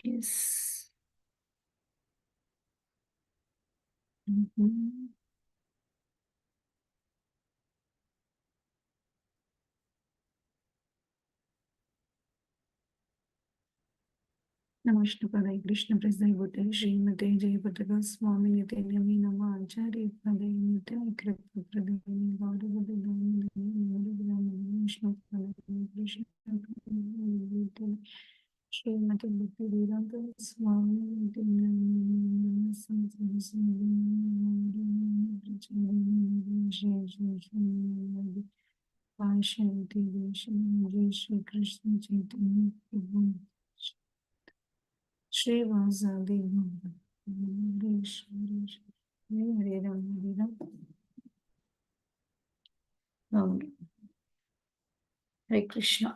Yes. Mhm. नमस्ते कृष्ण प्रसाद भूते श्रीमते जय पताका स्वामी नित्य नमी नम आचार्य पदे नित्य कृपा प्रदान गौरव प्रदान विष्णु कृष्ण श्रीमते भक्ति वेदांत स्वामी नित्य शांति जय श्री कृष्ण चैतन्य प्रभु श्रीवासादि हरे राम हरे राम राम हरे कृष्णा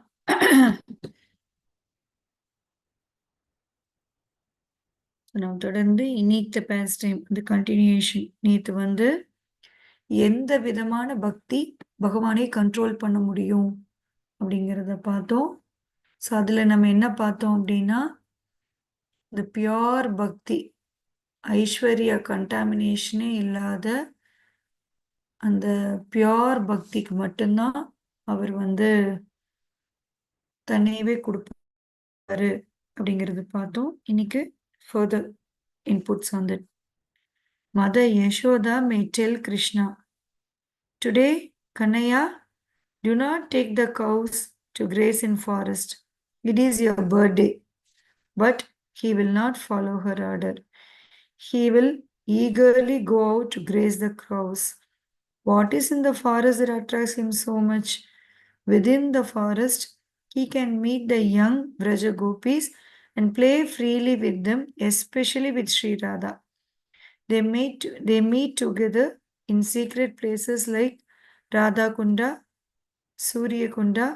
நாம் தொடர்ந்து இன்னைக்கு past time the continuation நேத்து வந்து எந்த விதமான பக்தி பகவானை கண்ட்ரோல் பண்ண முடியும் அப்படிங்கிறத பார்த்தோம். ஸோ அதுல நம்ம என்ன பார்த்தோம் அப்படின்னா இந்த பியோர் பக்தி ஐஸ்வர்யா கண்டாமினேஷனே இல்லாத அந்த பியோர் பக்திக்கு மட்டும்தான் அவர் வந்து தன்னையவே கொடுப்பாரு அப்படிங்கிறது பார்த்தோம். இன்னைக்கு further inputs on that. Mother Yashoda may tell Krishna, "Today, Kanaya, do not take the cows to graze in forest. It is your birthday." But he will not follow her order. He will eagerly go out to graze the cows. What is in the forest that attracts him so much? Within the forest, he can meet the young Vraja gopis and play freely with them, especially with Sri Radha. They meet together in secret places like Radha Kunda, Surya Kunda,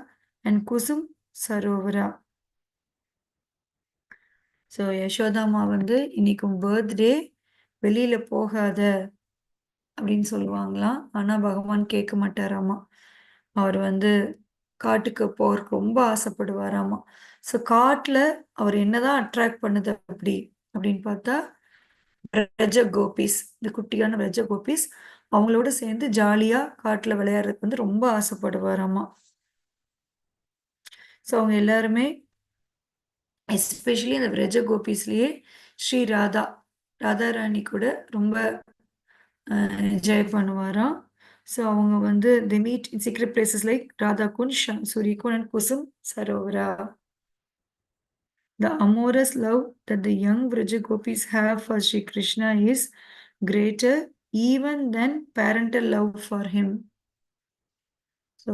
and Kusum Sarovara. So Yashodama வந்து இன்னைக்கு birthday வெளியில போகாத அப்படின்னு சொல்லுவாங்களாம். ஆனா பகவான் கேட்க மாட்டாராமா. அவர் வந்து காட்டுக்கு போறதுக்கு ரொம்ப ஆசைப்படுவாராமா. ஸோ காட்டுல அவர் என்னதான் அட்ராக்ட் பண்ணுது அப்படின்னு பார்த்தா பிரஜ கோபிஸ், இந்த குட்டியான பிரஜ கோபிஸ் அவங்களோட சேர்ந்து ஜாலியா காட்டுல விளையாடுறதுக்கு வந்து ரொம்ப ஆசைப்படுவாராமா. ஸோ அவங்க எல்லாருமே எஸ்பெஷலி அந்த பிரஜ கோபிஸ்லயே ஸ்ரீ ராதா ராதாராணி கூட ரொம்ப என்ஜாய் பண்ணுவாராம். ஸோ அவங்க வந்து the meet in secret places like Radha Kund, Suryakund and Kusum Sarovara. The amorous love that the young Vraja gopis have for Sri Krishna is greater even than parental love for him. So,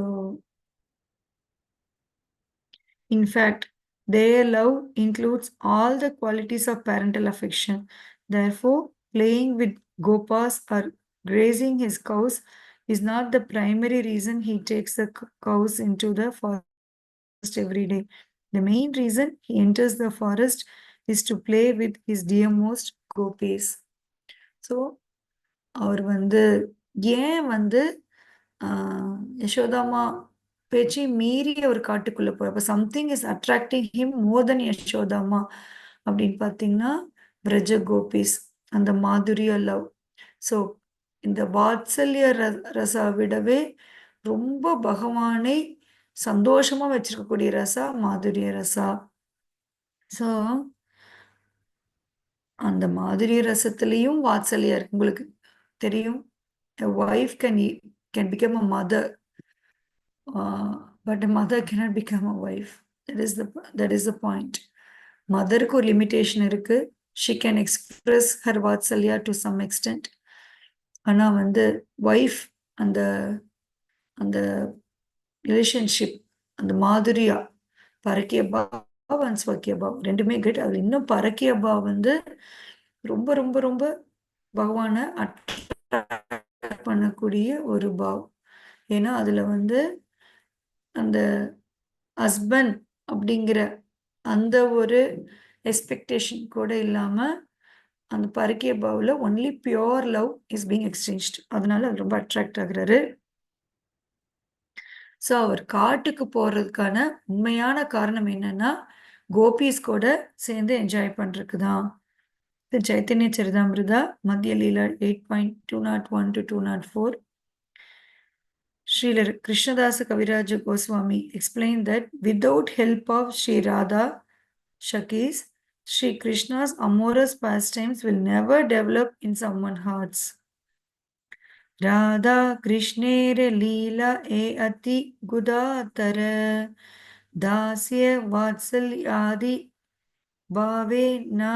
in fact, their love includes all the qualities of parental affection. Therefore, playing with Gopas or grazing his cows is not the primary reason he takes the cows into the forest every day. The main reason he enters the forest is to play with his dearmost gopis. So, அவர் வந்து ஏன் வந்து யசோதாமா பேச்சு மீறி ஒரு காட்டுக்குள்ள போறப்ப something is attracting him more than Yashodama அப்படின்னு பார்த்தீங்கன்னா பிரஜ கோபிஸ் அந்த மாதுரிய லவ். ஸோ இந்த வாத்சல்ய ரசா விடவே ரொம்ப பகவானை சந்தோஷமா வச்சிருக்கக்கூடிய ரசா மாதுரிய ரசா. ஸோ அந்த மாதுரிய ரசத்திலையும் வாத்சல்யா இருக்கு. உங்களுக்கு தெரியும், a wife can become a mother, but a mother cannot become a wife. That is the point. மதருக்கு ஒரு லிமிட்டேஷன் இருக்கு. She can express her vatsalya to some extent. ஆனா வந்து ஒய்ஃப் அந்த அந்த ரிலேஷன்ஷிப் அந்த மாதுரியா பரக்கிய பாவ் அண்ட் ஸ்வக்கிய பாவ் ரெண்டுமே கிரேட். அதுல இன்னும் பரக்கிய பாவ் வந்து ரொம்ப ரொம்ப ரொம்ப பகவானை பண்ணக்கூடிய ஒரு பாவ். ஏன்னா அதுல வந்து அந்த ஹஸ்பண்ட் அப்படிங்கிற அந்த ஒரு எக்ஸ்பெக்டேஷன் கூட இல்லாம அந்த பருக்கிய பாவ்ல only pure love is being exchanged. அதனால அவர் ரொம்ப அட்ராக்ட் ஆகுறாரு. ஸோ அவர் காட்டுக்கு போறதுக்கான உண்மையான காரணம் என்னன்னா கோபிஸ் கூட சேர்ந்து என்ஜாய் பண்றதுக்கு தான். இது சைத்தன்ய சரிதாமிருதா மத்திய லீலா 8.201 to 204. Srila Krishnadasa Kaviraj Goswami explained that without help of Sri Radha Shakis, Sri Krishna's amorous pastimes will never develop in someone's hearts. Radha Krishnere Leela e ati gudatara dasya vatsalyadi bhave na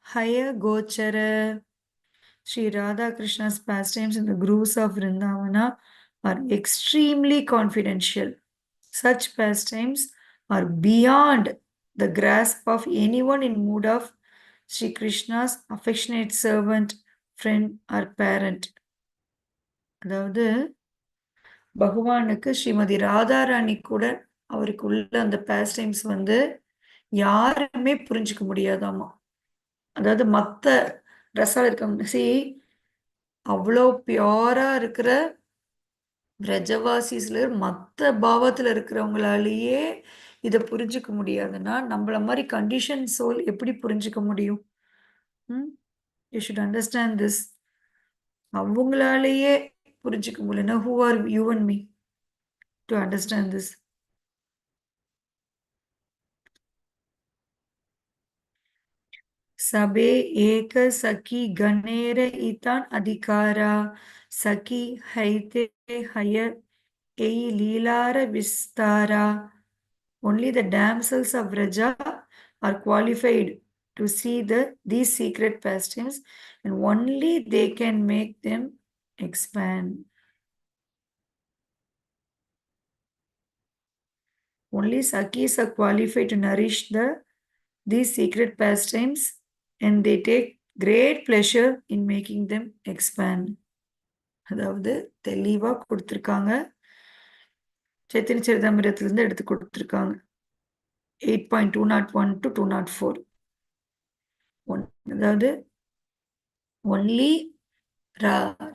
haya gochara. Sri Radha Krishna's pastimes in the groves of Vrindavana are extremely confidential. Such pastimes are beyond the grasp of anyone in mood of Sri Krishna's affectionate servant, friend or parent. அதாவது பகவானுக்கு ஸ்ரீமதி ராதாராணி கூட அவருக்கு உள்ள அந்த பாஸ்டைம்ஸ் வந்து யாருமே புரிஞ்சுக்க முடியாதாமா. அதாவது மத்த ரசால இருக்கவங்க அவ்வளோ பியோரா இருக்கிற பிரஜவாசிஸ்ல மத்த பாவத்துல இருக்கிறவங்களாலேயே இதை புரிஞ்சுக்க முடியாதுன்னா நம்மள மாதிரி கண்டிஷன் சோல் எப்படி புரிஞ்சுக்க முடியும்? You should understand this. அவங்களாலேயே புரிஞ்சுக்க முடியலன்னா who are you and me to understand this? सबे एक सखी गणेर इतान अधिकारा सखी हैते हय ei लीलार Vistara. Only the damsels of Vraja are qualified to see these secret pastimes, and only they can make them expand. Only Sakis are qualified to nourish these secret pastimes, and they take great pleasure in making them expand. அதாவது தெளிவா கொடுத்திருக்காங்க. சைத்தன்ய சரிதாமிரத்திலிருந்து எடுத்து கொடுத்திருக்காங்க. 8.201 to 204. அதாவது only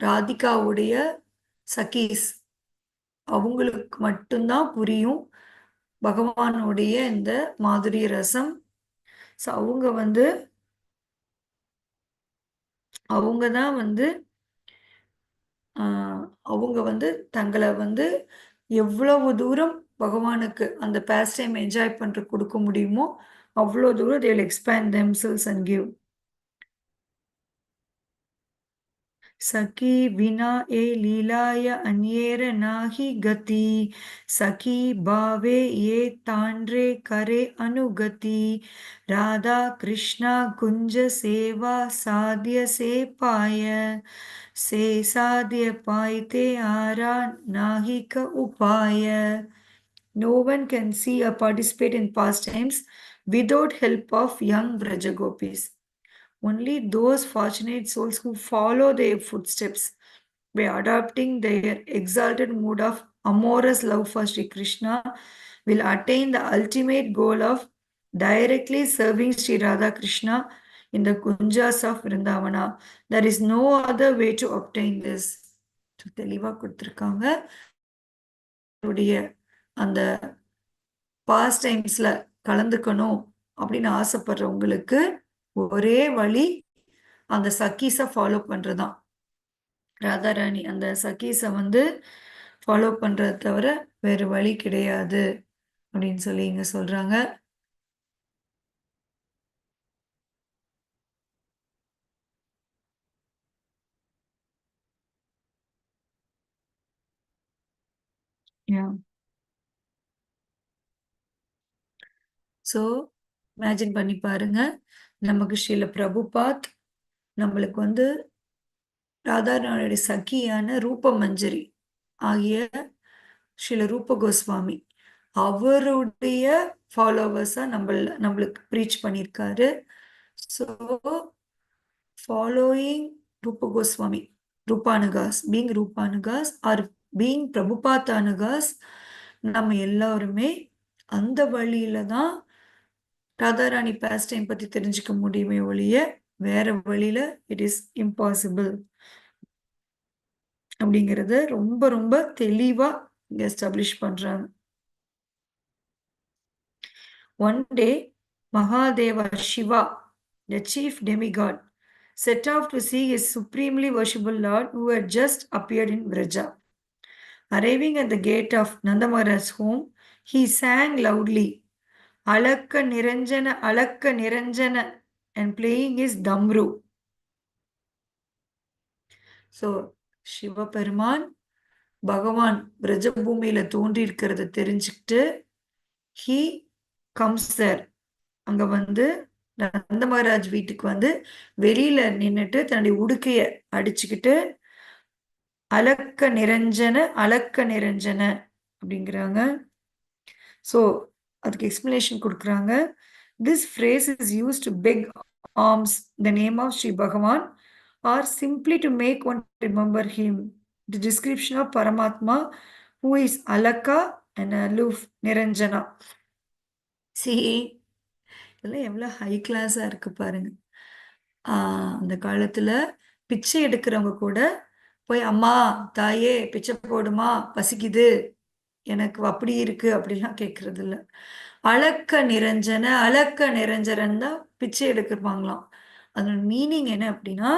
ராதிகாவுடைய சகீஸ் அவங்களுக்கு மட்டும்தான் புரியும் பகவானுடைய இந்த மாதுரிய ரசம். அவங்க தான் அவங்க தங்களை எவ்வளவு தூரம் பகவானுக்கு அந்த பாஸ்ட் டைம் என்ஜாய் பண்ற கொடுக்க முடியுமோ அவ்வளோ தூரம் they will expand themselves and give. सखी बिना ए लीलाय अन्येर नाही गति सखी भावे ये तांड्रे करे अनुगति राधा कृष्णा कुंज सेवा साध्य से पाय से साध्य पायते आरा नाहिक उपाय. No one can see or participate in pastimes without help of young Vrajagopis. Only those fortunate souls who follow their footsteps by adopting their exalted mood of amorous love for Sri Krishna will attain the ultimate goal of directly serving Sri Radha Krishna in the Kunjas of Vrindavana. There is no other way to obtain this. தெளிவா கொடுத்திருக்காங்க. அந்த past டைம்ஸ்ல கலந்துக்கணும் அப்படின்னு ஆசைப்படுறவங்களுக்கு ஒரே வழி அந்த சக்கீஸை follow பண்றதுதான். ராதாராணி அந்த சக்கீஸை ஃபாலோ பண்றதை தவிர வேறு வழி கிடையாது அப்படின்னு சொல்லி இங்க சொல்றாங்க. ஸோ இமேஜின் பண்ணி பாருங்க, நமக்கு ஸ்ரீல பிரபுபாத் நம்மளுக்கு ராதாராணியுடைய சகியான ரூப மஞ்சரி ஆகிய ஸ்ரீல ரூப கோஸ்வாமி அவருடைய ஃபாலோவர்ஸா நம்மளுக்கு ப்ரீச் பண்ணியிருக்காரு. ஸோ ஃபாலோயிங் ரூப கோஸ்வாமி, ரூபானுகாஸ், பீங் ரூபானுகாஸ் ஆர் பீங் பிரபுபாத்தானுகாஸ், நம்ம எல்லாருமே அந்த வழியில தான் ராதாராணி பாஸ்ட் டைம் பத்தி தெரிஞ்சுக்க முடியுமே ஒழிய வேற வழியில இட் இஸ் இம்பாசிபிள் அப்படிங்கறத ரொம்ப ரொம்ப தெளிவா இங்க எஸ்டாப்ளிஷ் பண்றாங்க. One day, Mahadeva Shiva, the chief demigod, set off to see his supremely worshipful lord who had just appeared in Vraja. Arriving at the gate of Nandamara's home, he sang loudly, Alakka Niranjana, and playing his damru. So, Sivaperuman பகவான் பிரஜபூமியில தோன்றி இருக்கிறத தெரிஞ்சுக்கிட்டு he comes தேர். அங்க வந்து நந்த மகாராஜ் வீட்டுக்கு வந்து வெளியில நின்னுட்டு தன்னுடைய உடுக்கைய அடிச்சுக்கிட்டு அலக்க நிரஞ்சன அப்படிங்கிறாங்க. ஸோ அதுக்கு எக்ஸ்பிளனேஷன் கொடுக்குறாங்க. This phrase is use to beg alms the name of Shri Bhagavan or simply to make one remember him. The description of Paramatma who is Alakha and aloof Niranjana. சி இதெல்லாம் எவ்வளோ ஹை கிளாஸா இருக்கு பாருங்க. அந்த காலத்துல பிச்சை எடுக்கிறவங்க கூட போய் அம்மா தாயே பிச்சை போடுமா பசிக்குது எனக்கு அப்படி இருக்கு அப்படிலாம் கேட்கறது இல்ல. அலக்க நிரஞ்சரன் தான் பிச்சை எடுக்கிறப்பாங்களாம். அதோட மீனிங் என்ன அப்படின்னா,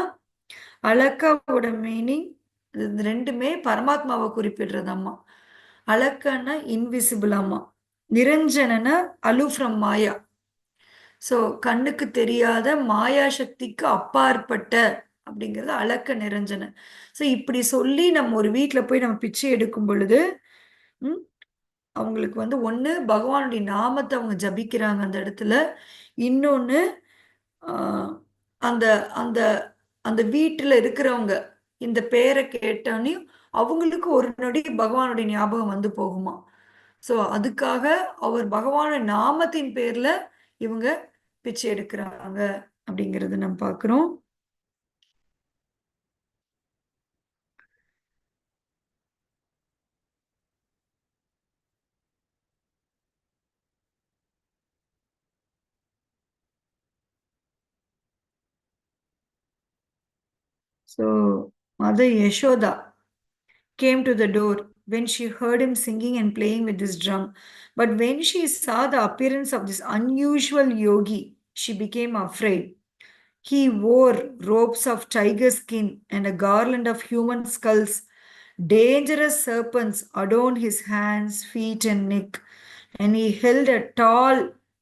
அலக்காவோட மீனிங் இது ரெண்டுமே பரமாத்மாவை குறிப்பிடுறதாம்மா. அலக்கன்னா இன்விசிபிள் அம்மா, நிரஞ்சனா அலு ஃப்ரம் மாயா. ஸோ கண்ணுக்கு தெரியாத மாயா சக்திக்கு அப்பாற்பட்ட அப்படிங்கிறது அலக்க நிரஞ்சன. ஸோ இப்படி சொல்லி நம்ம ஒரு வீட்டில் போய் நம்ம பிச்சை எடுக்கும் பொழுது அவங்களுக்கு வந்து ஒன்று பகவானுடைய நாமத்தை அவங்க ஜபிக்கிறாங்க அந்த இடத்துல, இன்னொன்று அந்த அந்த அந்த வீட்டில் இருக்கிறவங்க இந்த பேரை கேட்டோன்னே அவங்களுக்கு ஒரு நொடி பகவானுடைய ஞாபகம் வந்து போகுமா. ஸோ அதுக்காக அவர் பகவானுடைய நாமத்தின் பேர்ல இவங்க பிச்சை எடுக்கிறாங்க அப்படிங்கறது நம்ம பார்க்கிறோம். So Mother Yashoda came to the door when she heard him singing and playing with this drum. But when she saw the appearance of this unusual yogi, she became afraid. He wore robes of tiger skin and a garland of human skulls. Dangerous serpents adorned his hands, feet, and neck, and he held a tall,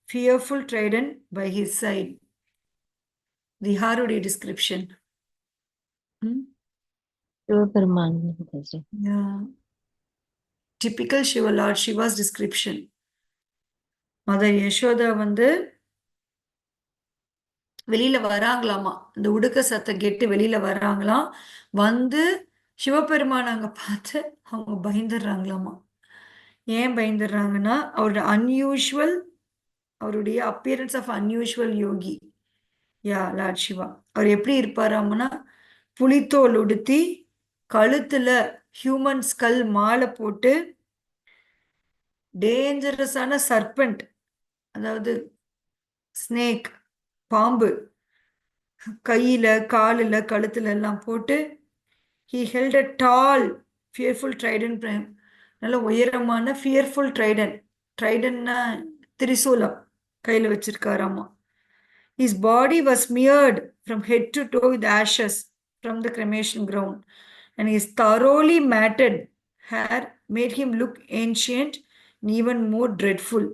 fearful trident by his side. The Harude description. Yeah. Typical Shiva Lord, Shiva's description. Mother Yashoda வந்து வெளியில வராங்களாமா. அந்த உடுக்க சத்தம் கேட்டு வெளியில வராங்களாம். வந்து சிவபெருமான் அங்க பார்த்து அவங்க பயந்துடுறாங்களாமா. ஏன் பயந்துடுறாங்கன்னா, அவருடைய அன்யூஷுவல், அவருடைய appearance of unusual yogi. Yeah lord Shiva அவர் எப்படி இருப்பாராம்னா, புலித்தோல் உடுத்தி கழுத்துல ஹியூமன் ஸ்கல் மாலை போட்டு, டேஞ்சரஸான சர்பெண்ட் அதாவது ஸ்னேக் பாம்பு கையில காலில் கழுத்துல எல்லாம் போட்டு, he held a tall fearful trident, நல்ல உயரமான fearful trident. ட்ரைடன்னா திரிசூலம் கையில வச்சிருக்காராமா. His body was smeared from head to toe with ashes from the cremation ground, and his thoroughly matted hair made him look ancient and even more dreadful.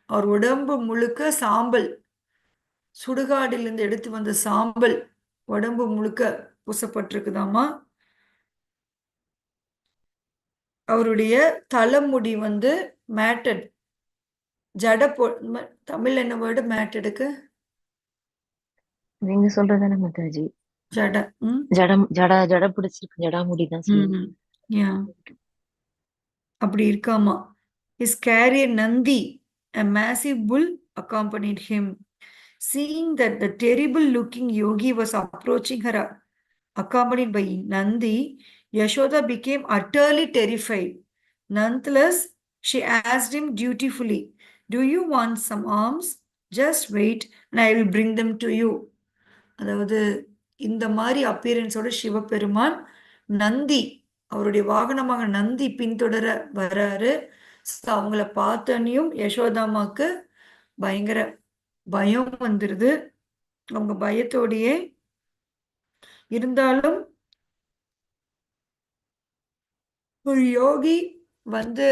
அவர் உடம்பு முழுக்க சாம்பல், சுடுகாடிலிருந்து எடுத்து வந்த சாம்பல் உடம்பு முழுக்க பூசப்பட்டிருக்குதாமா. அவருடைய தலைமுடி வந்து மேட்டட், ஜட தமிழ் என்ன வேர்டு மேட்டடுக்கு? நீங்க சொல்றதானே மாதாஜி, ஜட. ஜட பிடிச்சிருக்கு, ஜடாமுடிதான். அப்படி இருக்காமா. His carrier Nandi, a massive bull, accompanied him. Seeing that the terrible looking yogi was approaching her accompanied by Nandi, Yashoda became utterly terrified. Nonetheless, she asked him dutifully, "Do you want some alms? Just wait, and I will bring them to you." அதாவது இந்த மாதிரி அப்பியரன்ஸோட சிவபெருமான் நந்தி, அவருடைய வாகனமாக நந்தி பின்தொடர வராரு. அவங்கள பார்த்தனையும் யசோதாமாக்கு பயங்கர பயம் வந்துடுது. அவங்க பயத்தோடையே இருந்தாலும் ஒரு யோகி வந்து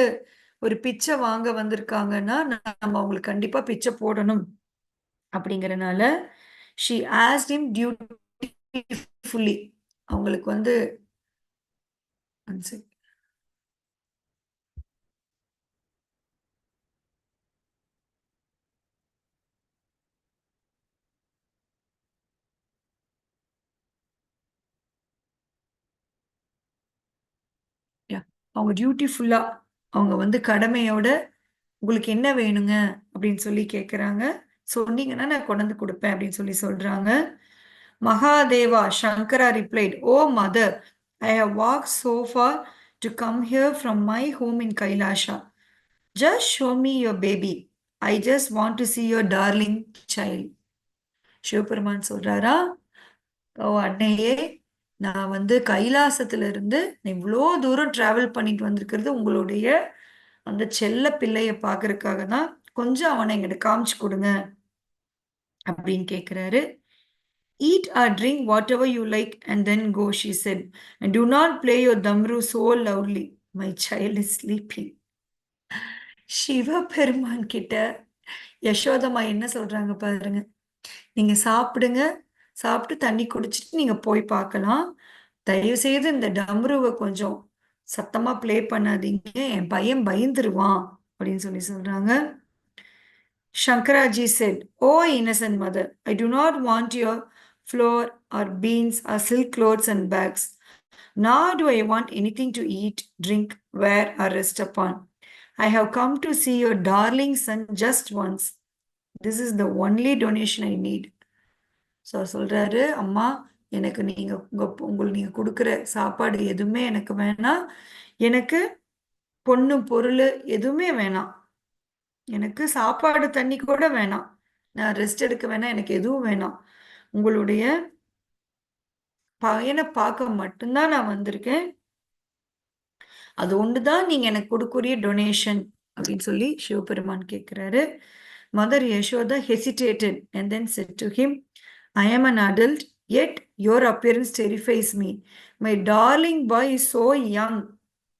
ஒரு பிச்சை வாங்க வந்திருக்காங்கன்னா நம்ம அவங்களுக்கு கண்டிப்பா பிச்சை போடணும் அப்படிங்கறனால she asked him dutifully. அவங்களுக்கு வந்து one sec. Yeah. அவங்க டியூட்டிஃபுல்லா அவங்க வந்து கடமையோட உங்களுக்கு என்ன வேணுங்க அப்படின்னு சொல்லி கேட்குறாங்க. சொன்னீங்கன்னா நான் கொண்டு வந்து கொடுப்பேன் அப்படின்னு சொல்லி சொல்றாங்க. மகாதேவா சங்கரா replied, "Oh mother, I have walked so far to come here from my home in Kailasha. Just show me your baby. I just want to see your darling child." Sivaperuman சொல்றாரா, "ஓ அன்னையே, நான் வந்து கைலாசத்துல இருந்து இவ்வளோ தூரம் டிராவல் பண்ணிட்டு வந்திருக்கிறது உங்களுடைய அந்த செல்ல பிள்ளைய பார்க்கறதுக்காக தான். கொஞ்சம் அவனை எங்கிட்ட காமிச்சு கொடுங்க அப்படின்னு கேட்கிறாரு. "Eat or drink whatever you like and then go," she said. "And do not play your damru so loudly. My child is sleeping." Sivaperuman கிட்ட யசோதம்மா என்ன சொல்றாங்க பாருங்க. நீங்க சாப்பிடுங்க, சாப்பிட்டு தண்ணி குடிச்சிட்டு நீங்க போய் பார்க்கலாம். தயவு செய்து இந்த டம்ருவை கொஞ்சம் சத்தமா ப்ளே பண்ணாதீங்க, என் பையன் பயந்துருவான் அப்படின்னு சொல்லி சொல்றாங்க. Shankaraji said, "Oh innocent mother, I do not want your flour or beans or silk clothes and bags. Nor do I want anything to eat, drink, wear, or rest upon. I have come to see your darling son just once. This is the only donation I need." So சொல்றாரு, அம்மா எனக்கு நீங்க உங்களுக்கு நீங்க கொடுக்குற சாப்பாடு எதுவுமே எனக்கு வேணாம். எனக்கு பொண்ணு பொருள் எதுவுமே வேணாம். எனக்கு சாப்பாடு தண்ணி கூட வேணாம். நான் ரெஸ்ட் எடுக்க வேணாம். எனக்கு எதுவும் வேணாம். உங்களுடைய பையனை பார்க்க மட்டும்தான் நான் வந்திருக்கேன். அது ஒண்ணுதான் நீங்க எனக்கு கொடுக்கக்கூடிய டொனேஷன் அப்படின்னு சொல்லி சிவபெருமான் கேட்கிறாரு. Mother Yashoda hesitated and then said to him, "I am an adult, yet your appearance terrifies me. My darling boy is so young.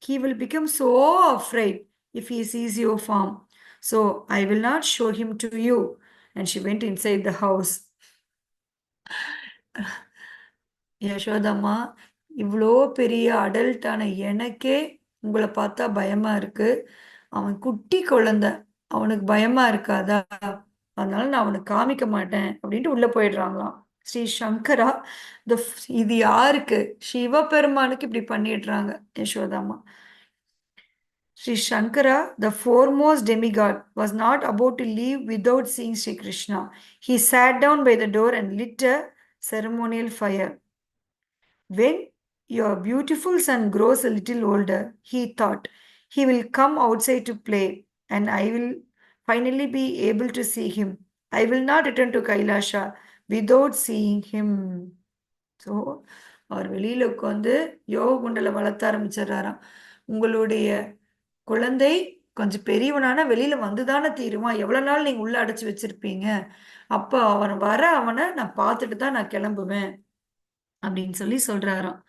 He will become so afraid if he sees your form. So I will not show him to you." And she went inside the house. Yashodamma, இவ்வளோ பெரிய அடல்ட்டான எனக்கே உங்களை பார்த்தா பயமா இருக்கு. அவன் குட்டி குழந்தை, அவனுக்கு பயமா இருக்காதா? அதனால நான் அவனுக்கு காமிக்க மாட்டேன் அப்படின்ட்டு உள்ள போயிடுறாங்களாம். ஸ்ரீ சங்கரா, இது யாருக்கு? சிவபெருமானுக்கு இப்படி பண்ணிடுறாங்க யசோதாம்மா. Sri Shankara, the foremost demigod, was not about to leave without seeing Sri Krishna. He sat down by the door and lit a ceremonial fire. When your beautiful son grows a little older, he thought, he will come outside to play, and I will finally be able to see him. I will not return to Kailasha without seeing him. So அவர் வெளியில உட்காந்து யோக குண்டலை வளர்த்த ஆரம்பிச்சிடறாராம். உங்களுடைய குழந்தை கொஞ்சம் பெரியவனான வெளியில வந்துதானே தீருவான். எவ்வளவு நாள் நீங்க உள்ள அடைச்சு வச்சிருப்பீங்க? அப்ப அவனை நான் பார்த்துட்டு தான் நான் கிளம்புவேன் அப்படின்னு சொல்லி சொல்றாராம்.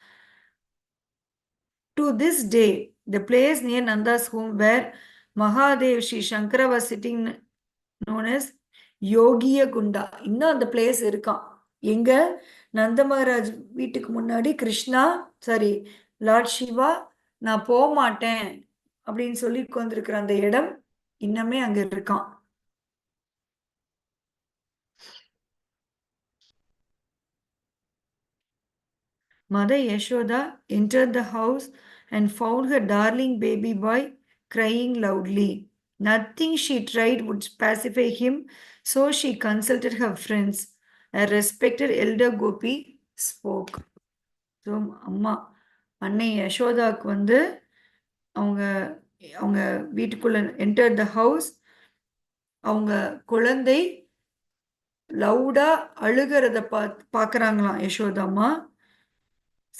To this day, the place near Nanda's home where Mahadev Sri Shankara was sitting, known as யோகிய குண்டா, இன்னும் அந்த பிளேஸ் இருக்கான். எங்க? நந்த மகாராஜ் வீட்டுக்கு முன்னாடி கிருஷ்ணா, சாரி, லார்ட் சிவா நான் போக மாட்டேன் அப்படின்னு சொல்லி உட்கார்ந்துருக்கிற அந்த இடம் இன்னமே அங்க இருக்கான். Mother Yashoda entered the house and found her darling baby boy crying loudly. Nothing she tried would pacify him, so she consulted her friends. A respected elder gopi spoke. So அம்மா அன்னை யசோதாக்கு வந்து அவங்க அவங்க வீட்டுக்குள்ள என்டர் த ஹவுஸ். அவங்க குழந்தை லவுடா அழுகிறத பார்க்கறாங்களாம் யசோதாம்மா.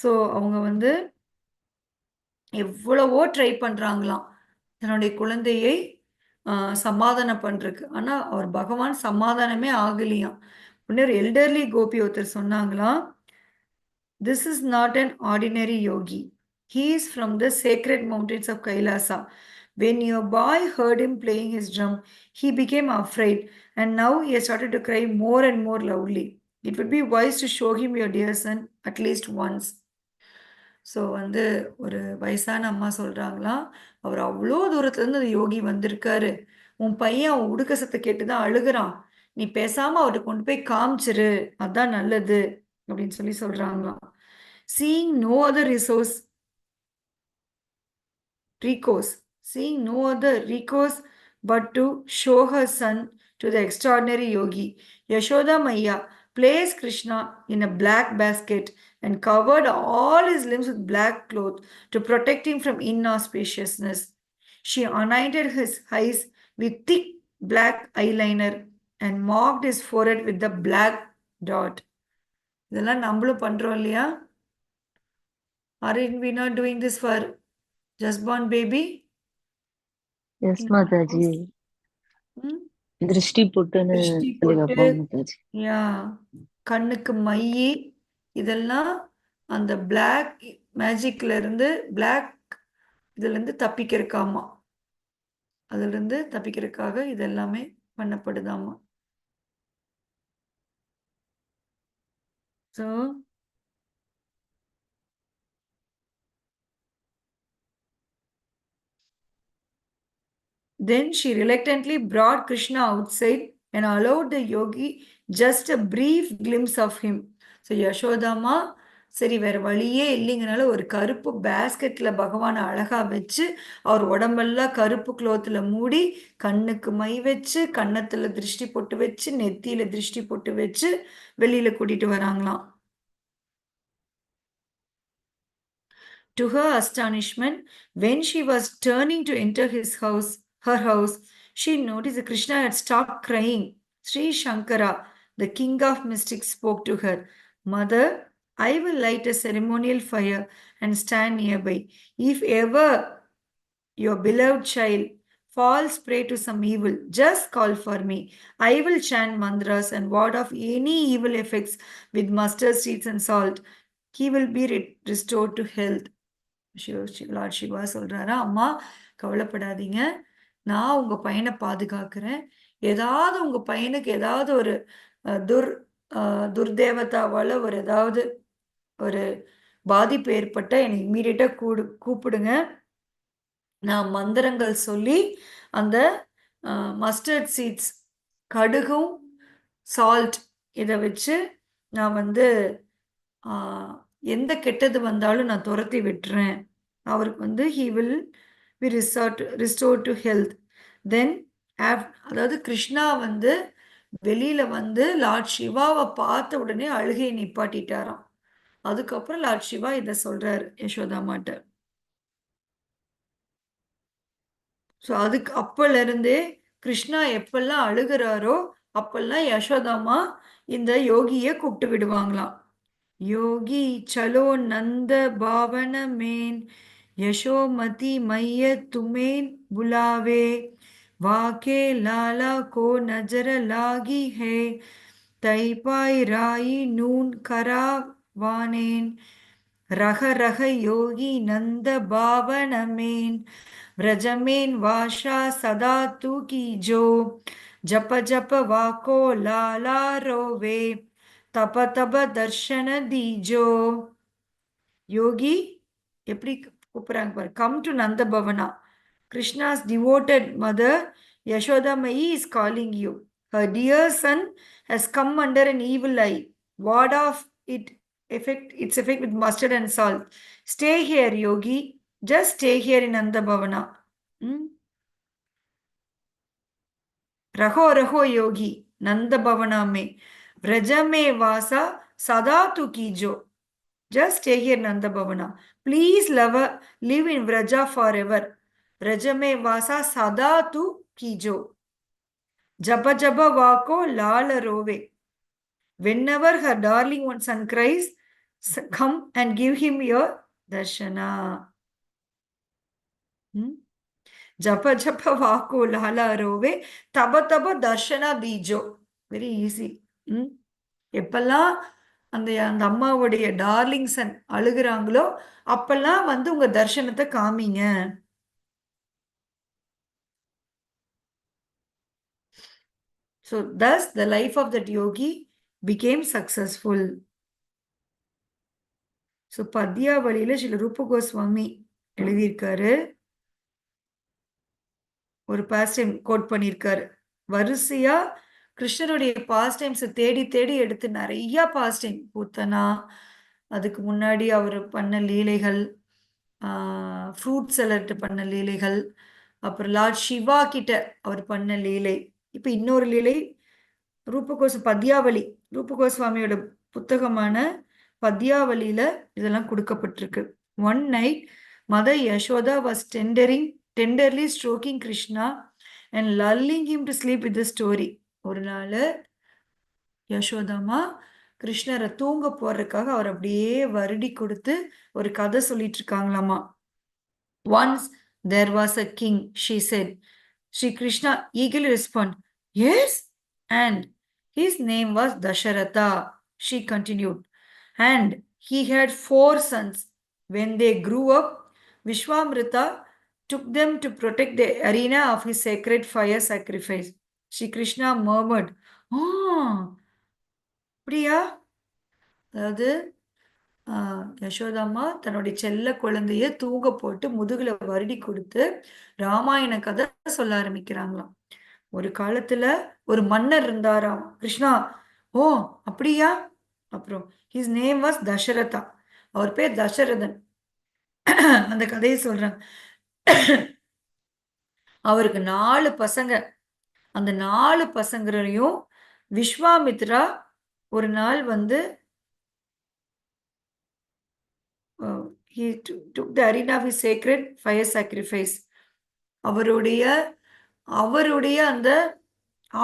So அவங்க வந்து எவ்வளவோ ட்ரை பண்றாங்களாம் தன்னுடைய குழந்தையை சமாதானம் பண்றதுக்கு. ஆனா அவர் பகவான் சமாதானமே ஆகலையாம். உடனே ஒரு எல்டர்லி கோபி ஒருத்தர் சொன்னாங்களாம், "This is not an ordinary yogi. He is from the sacred mountains of Kailasa. When your boy heard him playing his drum, he became afraid, and now he has started to cry more and more loudly. It would be wise to show him your dear son at least once." So வந்து ஒரு வயசான அம்மா சொல்றாங்களாம், "அவர் அவ்வளோ தூரத்துலேருந்து அந்த யோகி வந்திருக்காரு. உன் பையன் அவன் உடுக்க சத்தம் கேட்டு தான் அழுகுறான். நீ பேசாம அவர்ட்ட கொண்டு போய் காமிச்சிரு. அதான் நல்லது." அப்படின்னு சொல்லி சொல்றாங்களாம். Seeing no other recourse, seeing no other recourse but to show her son to the extraordinary yogi, Yashoda Maya placed Krishna in a black basket and covered all his limbs with black cloth to protect him from inauspiciousness. She anointed his eyes with thick black eyeliner and marked his forehead with the black dot. இதெல்லாம் நம்மளும் பண்றோம் இல்லையா? Are we not doing this for just born baby as in our Mataji. house? Hmm? திருஷ்டி பொட்டுன்னு திருஷ்டி சொல்லி போட்டு, வைப்பாங்க மாதாஜி. யா, கண்ணுக்கு மையி, இதெல்லாம் அந்த பிளாக் மேஜிக்ல இருந்து, பிளாக் இதுல இருந்து தப்பிக்கிறதுக்காமா. அதுல இருந்து தப்பிக்கிறதுக்காக இதெல்லாமே பண்ணப்படுதாமா. So then she reluctantly brought Krishna outside and allowed the yogi just a brief glimpse of him. So Yashodama சரி வேற வழியே இல்லைங்கனால ஒரு கருப்பு பேஸ்கெட்ல பகவானை அழகா வச்சு அவர் உடம்பெல்லாம் கருப்பு குளோத்துல மூடி கண்ணுக்கு மை வச்சு கன்னத்துல திருஷ்டி போட்டு வச்சு நெத்தியில திருஷ்டி போட்டு வச்சு வெளியில கூட்டிட்டு வராங்களாம். To her astonishment, when she was turning to enter her house, she noticed that Krishna had stopped crying. Sri Shankara, the king of mystics, spoke to her, "Mother, I will light a ceremonial fire and stand nearby. If ever your beloved child falls prey to some evil, just call for me. I will chant mantras and ward off any evil effects with mustard seeds and salt. He will be restored to health." Lord Shiva சொல்றாரா, "அம்மா கவலைப்படாதீங்க, நான் உங்க பையனை பாதுகாக்கிறேன். ஏதாவது உங்க பையனுக்கு ஏதாவது ஒரு அஹ், துர் துர்தேவதாவால ஒரு ஏதாவது ஒரு பாதிப்பு ஏற்பட்ட என்னை இம்மீடியட்டா கூப்பிடுங்க. நான் மந்திரங்கள் சொல்லி அந்த மஸ்டர்ட் சீட்ஸ், கடுகும் சால்ட் இதை வச்சு நான் வந்து எந்த கெட்டது வந்தாலும் நான் துரத்தி விட்டுறேன். அவருக்கு வந்து he will be restore to health." Then அதாவது கிருஷ்ணா வந்து வெளியில வந்து லார்ட் சிவாவை பார்த்த உடனே அழுகையை நிப்பாட்டிட்டாராம். அதுக்கப்புறம் லார்ட் சிவா இதை சொல்றாரு யசோதாமாட்ட. ஸோ அதுக்கு அப்பல இருந்தே கிருஷ்ணா எப்பெல்லாம் அழுகிறாரோ அப்பெல்லாம் யசோதாமா இந்த யோகியை கூப்பிட்டு விடுவாங்களாம். "யோகி சலோ நந்த பாவன மேன் यशोमती मैया तुम्हें बुलावे, वाके लाला को नजर लागी है, तई पाई राई नून करा वानेन, रह रह योगी नंद बावन मेन, व्रजमेन वाशा सदा तू की जो, जप जप वाको लाला रोवे, तप तप दर्शन दीजो." யோகி எப்படி கூப்பிடுறாங்க பாரு, come to Nanda Bhavana. Krishna's devoted mother Yashodamayi is calling you. Her dear son has come under an evil eye. Ward off it its effect with mustard and salt. Stay here, yogi. Just stay here in Nanda Bhavana. रहो रहो योगी नंद भवना में, व्रज में वासा सदा तू कीजो. Just stay here, Nanda Bhavana. Please, lover, live in Vraja forever. Vraja mein vasa sada tu kijo. Jaba jaba vako lala rove. Whenever her darling one son cries, come and give him your darshana. Hmm? Japa japa vako lala rove. Taba taba darshana dijo. Very easy. Hmm? எப்பெல்லாம் அந்த அந்த அம்மாவுடைய darling Sun அழுகுறாங்களோ அப்பெல்லாம் வந்து உங்க தர்ஷனத்தை காமிங்க. So thus the life of that yogi became successful. So பத்யாவளியில Srila ரூப கோஸ்வாமி எழுதியிருக்காரு. ஒரு பாஸ்ட் டைம் கோட் பண்ணியிருக்காரு. வரிசையா கிருஷ்ணருடைய பாஸ்ட் டைம்ஸ் தேடி தேடி எடுத்து நிறைய பாஸ்ட் டைம் பூத்தனா, அதுக்கு முன்னாடி அவர் பண்ண லீலைகள், ஃப்ரூட் செலர்ட்டு பண்ண லீலைகள், அப்புறம் லார்ட் சிவா கிட்ட அவர் பண்ண லீலை, இப்போ இன்னொரு லீலை ரூபகோஸ் பத்யாவளி ரூபகோஸ்வாமியோட புத்தகமான பத்யாவளியில இதெல்லாம் கொடுக்கப்பட்டிருக்கு. One night mother Yashoda was tenderly stroking Krishna and lulling him to sleep with the story. ஒரு நாள் யசோதாமா கிருஷ்ணரை தூங்க போறதுக்காக அவர் அப்படியே வருடி கொடுத்து ஒரு கதை சொல்லிட்டு இருக்காங்களாமா. Once there was a king, she said. Sri Krishna eagerly responded, yes, and his name was Dasharatha, she continued. And he had 4 sons. When they grew up, Vishwamrita took them to protect the arena of his sacred fire sacrifice. Sri Krishna murmured, oh, அப்படியா? அதாவது யசோதாம்மா தன்னுடைய செல்ல குழந்தைய தூங்க போட்டு முதுகுல வருடி கொடுத்து ராமாயண கதை சொல்ல ஆரம்பிக்கிறாங்களாம். ஒரு காலத்துல ஒரு மன்னர் இருந்தாராம். கிருஷ்ணா, ஓ அப்படியா? அப்புறம் ஹிஸ் நேம் வாஸ் தசரதா, அவர் பேர் தசரதன். அந்த கதையை சொல்றாங்க. அவருக்கு 4 பசங்க. அந்த 4 பசங்களையும் விஸ்வாமித்ரா ஒரு நாள் வந்து he took the arena of his sacred fire sacrifice. அவருடைய அவருடைய அந்த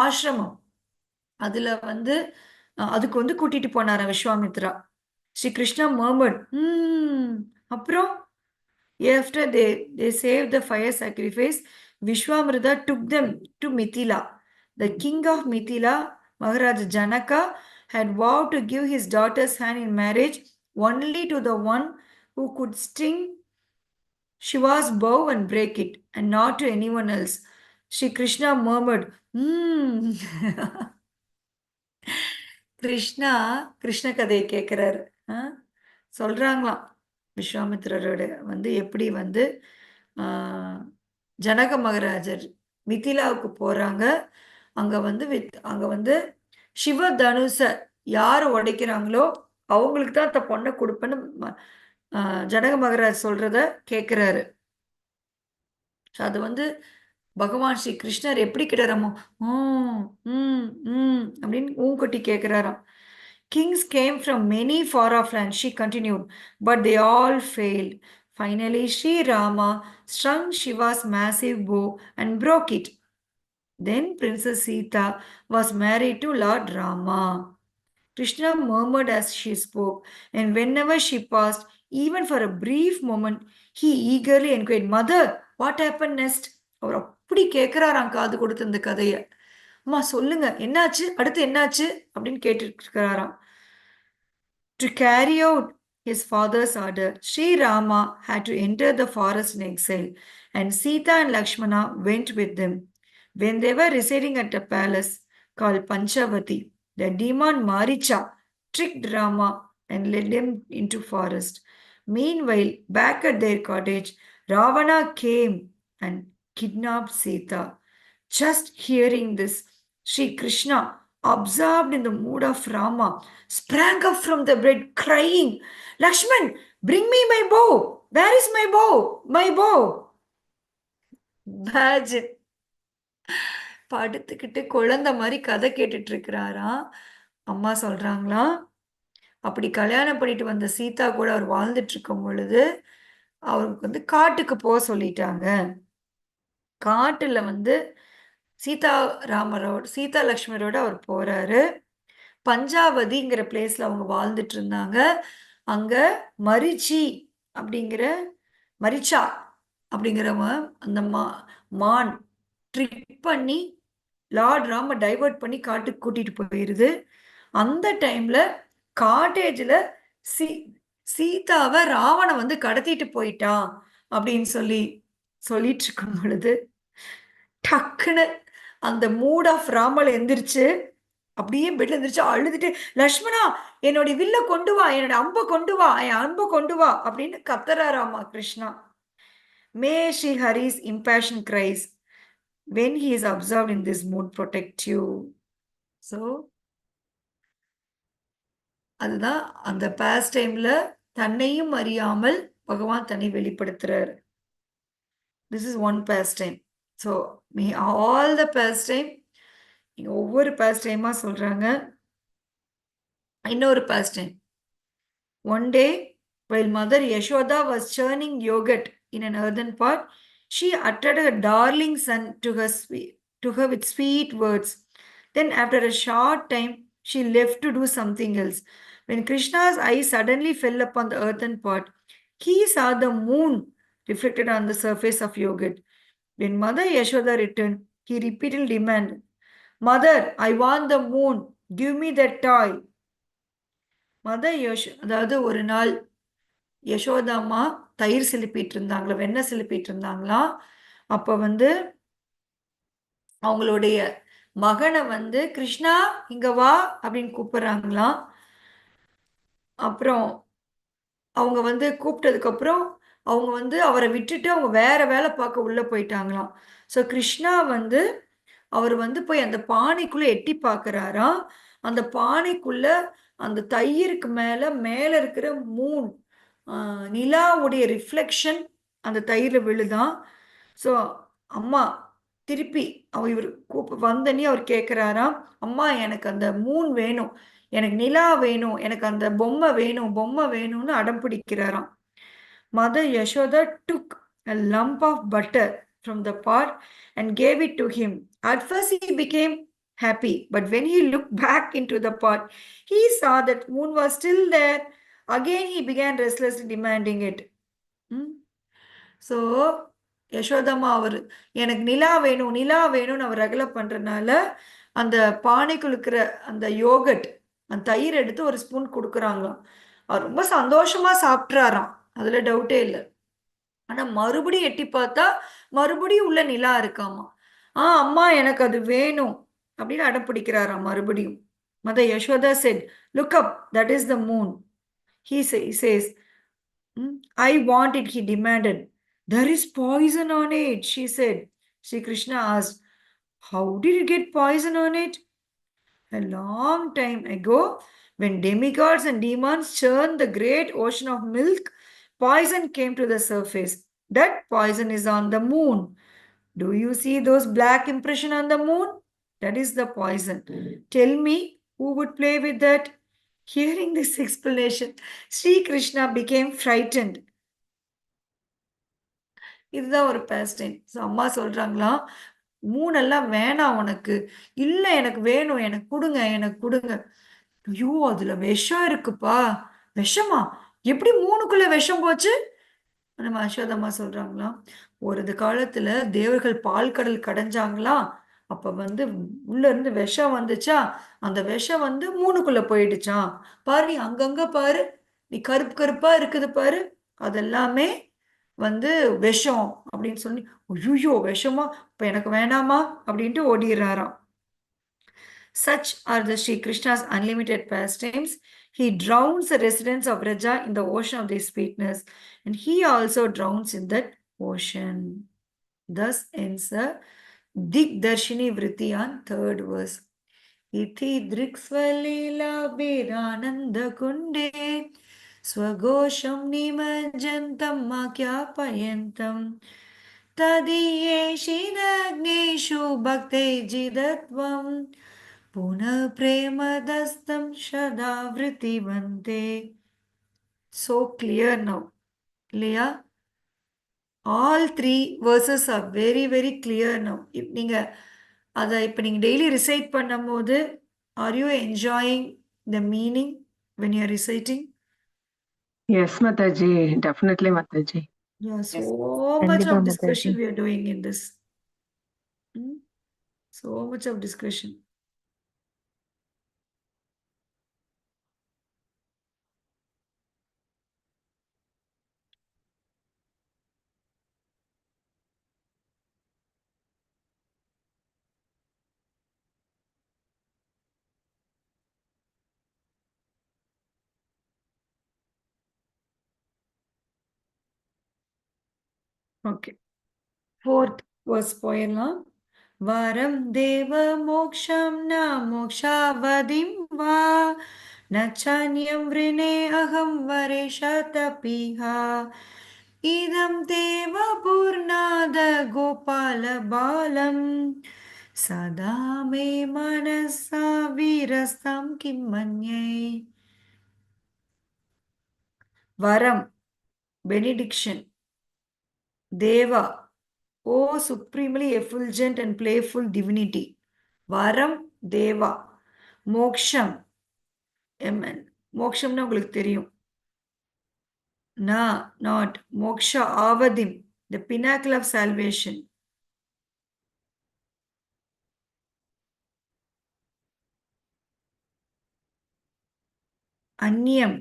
ஆசிரமம் அதுல வந்து அதுக்கு வந்து கூட்டிட்டு போனார விஸ்வாமித்ரா. ஸ்ரீ கிருஷ்ணா murmured, அப்புறம் after they saved the fire sacrifice, Vishwamrita took them to Mithila. The king of Mithila, Maharaj Janaka, had vowed to give his daughter's hand in marriage only to the one who could sting Shiva's bow and break it, and not to anyone else. Sri Krishna murmured, Krishna Krishna கதையை கேட்குறாரு. சொல்றாங்களாம் விஸ்வாமித்திரரோட வந்து எப்படி வந்து ஜனக மகாராஜர் மிதிலாவுக்கு போறாங்க. அங்க வந்து சிவ தனுச யார் உடைக்கிறாங்களோ அவங்களுக்கு தான் அந்த பொண்ணை கொடுப்பேன்னு ஜனக மகாராஜ் சொல்றத கேட்கிறாரு. அது வந்து பகவான் ஸ்ரீ கிருஷ்ணர் எப்படி கிட்டாராமோ அப்படின்னு ஊங்கொட்டி கேட்கிறாராம். Kings came from many far off lands, she continued, but they all failed. Finally, Sri Rama strung Shiva's massive bow and broke it. Then Princess Sita was married to Lord Rama. Krishna murmured as she spoke, and whenever she paused, even for a brief moment, he eagerly inquired, Mother, what happened next? அவர் அப்படி கேட்கிறாராம் காது கொடுத்து இந்த கதைய. அம்மா சொல்லுங்க, என்னாச்சு, அடுத்து என்னாச்சு அப்படின்னு கேட்டுட்டு இருக்கிறாராம். To carry out his father's order, Sri Rama had to enter the forest in exile, and Sita and Lakshmana went with them. When they were residing at a palace called Panchavati, the demon Maricha tricked Rama and led him into forest. Meanwhile, back at their cottage, Ravana came and kidnapped Sita. Just hearing this, Sri Krishna, absorbed in the mood of Rama, sprang up from the bed crying, Lakshman, bring me my bow. Where is my bow? My bow. Imagine. படுத்துக்கிட்டு குழந்தை மாதிரி கதை கேட்டுட்டு இருக்கிறாராம். அம்மா சொல்றாங்களா, அப்படி கல்யாணம் பண்ணிட்டு வந்த சீதா கூட அவர் வாழ்ந்துட்டு இருக்கும் பொழுது அவருக்கு வந்து காட்டுக்கு போக சொல்லிட்டாங்க. காட்டுல வந்து சீதா லக்ஷ்மணரோட அவர் போறாரு. பஞ்சாவதிங்கிற பிளேஸ்ல அவங்க வாழ்ந்துட்டு இருந்தாங்க. அங்க மரிச்சி அப்படிங்கிற மரிச்சா அப்படிங்கிறவன் அந்த மான் ட்ரிக் பண்ணி லார்ட் ராம டைவர்ட் பண்ணி காட்டுக்கு கூட்டிட்டு போயிருது. அந்த டைம்ல காட்டேஜ்ல சீ சீதாவை ராவணன் வந்து கடத்திட்டு போயிட்டான் அப்படின்னு சொல்லிட்டு இருக்கும் பொழுது டக்குன்னு அந்த மூட் ஆஃப் ராமல் எந்திரிச்சு அப்படியே பெட்ல எந்திரிச்சு அழுதுட்டு, லக்ஷ்மணா என்னோட வில்ல கொண்டு வா, என்னோட அம்ப கொண்டு வா, என் அம்ப கொண்டு வா அப்படின்னு கத்துறாராமா கிருஷ்ணா. மே Sri Haris impassioned cries when he is observed in this mood protect you. So அதுதான் அந்த பாஸ்ட் டைம்ல தன்னையும் அறியாமல் பகவான் தன்னை வெளிப்படுத்துறாரு. This is one pastime. So me all the pastime இங்க ஒவ்வொரு பாஸ்ட் டைமா சொல்றாங்க. இன்னொரு pastime. One day, while Mother Yashoda was churning yogurt in an earthen pot, she uttered her darling son to her with sweet words. Then, after a short time, she left to do something else. When Krishna's eyes suddenly fell upon the earthen pot, he saw the moon reflected on the surface of yogurt. When Mother Yashoda returned, he repeatedly demanded, Mother, I want the moon. Give me that toy. அதாவது ஒரு நாள் யசோதாம்மா தயிர் சிலுப்பிட்டு இருந்தாங்களா, வெண்ணெய் சிலுப்பிட்டு இருந்தாங்களாம். அப்ப வந்து அவங்களுடைய மகனை வந்து கிருஷ்ணா இங்க வா அப்படின்னு கூப்பிடுறாங்களாம். அப்புறம் அவங்க வந்து கூப்பிட்டதுக்கு அப்புறம் அவங்க வந்து அவரை விட்டுட்டு அவங்க வேற வேலை பார்க்க உள்ள போயிட்டாங்களாம். ஸோ கிருஷ்ணா வந்து அவர் வந்து போய் அந்த பானைக்குள்ள எட்டி பார்க்கறாராம். அந்த பானைக்குள்ள அந்த தயிருக்கு மேல மேல இருக்கிற மூன் நிலாவுடைய ரிஃப்ளெக்ஷன் அந்த தயிர்ல விழுதான். ஸோ அம்மா திருப்பி இவர் வந்தனே அவர் கேட்குறாராம், அம்மா எனக்கு அந்த மூன் வேணும், எனக்கு நிலா வேணும், எனக்கு அந்த பொம்மை வேணும், பொம்மை வேணும்னு அடம் பிடிக்கிறாராம். Mother Yashoda took a lump of butter from the pot and gave it to him. At first he became happy, but when he looked back into the pot, he saw that moon was still there. Again he began restlessly demanding it. So Yashodamma அவர் எனக்கு நிலா வேணும் நிலா வேணும்னு அவர் ரகலை பண்றதுனால அந்த பானைக்குள் இருக்கிற அந்த yoghurt அந்த தயிர் எடுத்து ஒரு ஸ்பூன் கொடுக்குறாங்களாம். அவர் ரொம்ப சந்தோஷமா சாப்பிட்றாராம், அதுல டவுட்டே இல்லை. ஆனா மறுபடியும் எட்டி பார்த்தா மறுபடியும் உள்ள நிலா இருக்காமா. அம்மா எனக்கு அது வேணும் அப்படின்னு அடம் பிடிக்கிறாராம் மறுபடியும். Mother Yashoda said, look up, that is the moon. He says, I want it, he demanded. There is poison on it, she said. Sri Krishna asked, how did you get poison on it? A long time ago, when demigods and demons churned the great ocean of milk, poison came to the surface. That poison is on the moon. Do you see those black impression on the moon? That is the poison. Tell me, who would play with that? Hearing this explanation, Sri Krishna became frightened. இதுதான் ஒரு past time. So அம்மா சொல்றாங்களாம், மூணெல்லாம் வேணாம் உனக்கு, இல்லை எனக்கு வேணும், எனக்கு கொடுங்க, எனக்கு கொடுங்க. ஐயோ அதுல விஷம் இருக்குப்பா. விஷமா? எப்படி மூணுக்குள்ள விஷம் போச்சு? நம்ம யசோதம்மா சொல்றாங்களாம், ஒரு காலத்துல தேவர்கள் பால் கடல் கடைஞ்சாங்களாம். அப்ப வந்து உள்ள இருந்து விஷம் வந்துச்சா, அந்த விஷம் வந்து மூணுக்குள்ள போயிடுச்சான். பாரு நீ அங்கங்க பாரு, நீ கருப்பு கருப்பா இருக்குது பாரு, அதெல்லாமே வந்து விஷம் அப்படின்னு சொல்லி, ஐயோ விஷமா, இப்ப எனக்கு வேணாமா அப்படின்ட்டு ஓடிடுறாராம். Such are the Sri Krishna's unlimited pastimes. He drowns the residents of Raja in the ocean of their sweetness, and he also drowns in that ocean. Thus ends the Digdarshini Vritti on third verse. Iti driksvalila virananda kunde swagosham nimajantam makyapayantam tadiyeshi nagneshu bhakte jidatvam पुनः प्रेमदस्तं सदा वृत्तिवन्ते. So clear now. இல்லையா? All three verses are very very clear now. இப்போ நீங்கள் daily reside பண்ணும்போது are you enjoying the meaning when you are reciting? Yes, Mataji. Definitely, Mataji. Yeah, Yes. so much Kandipa of discussion Mataji. we are doing in this. Hmm? So much of discussion. Okay. Fourth verse போயிடலாம். வரம் தேவ மோக்ஷம் ந மோக்ஷாவதிம் வா நச்சான்யம் விருணே அகம் வரேஷதபிஹா இதம் தேவ பூர்ணாத கோபால பாலம் சதா மே மனசா வீரஸ்தம் கிம்மன்யை. வரம், benediction. Deva, O supremely effulgent and playful divinity. Varam Deva. Moksham. Amen. மோக்ஷம்னா உங்களுக்கு தெரியும். Na, not. Moksha Avadim. The pinnacle of salvation. Anyam.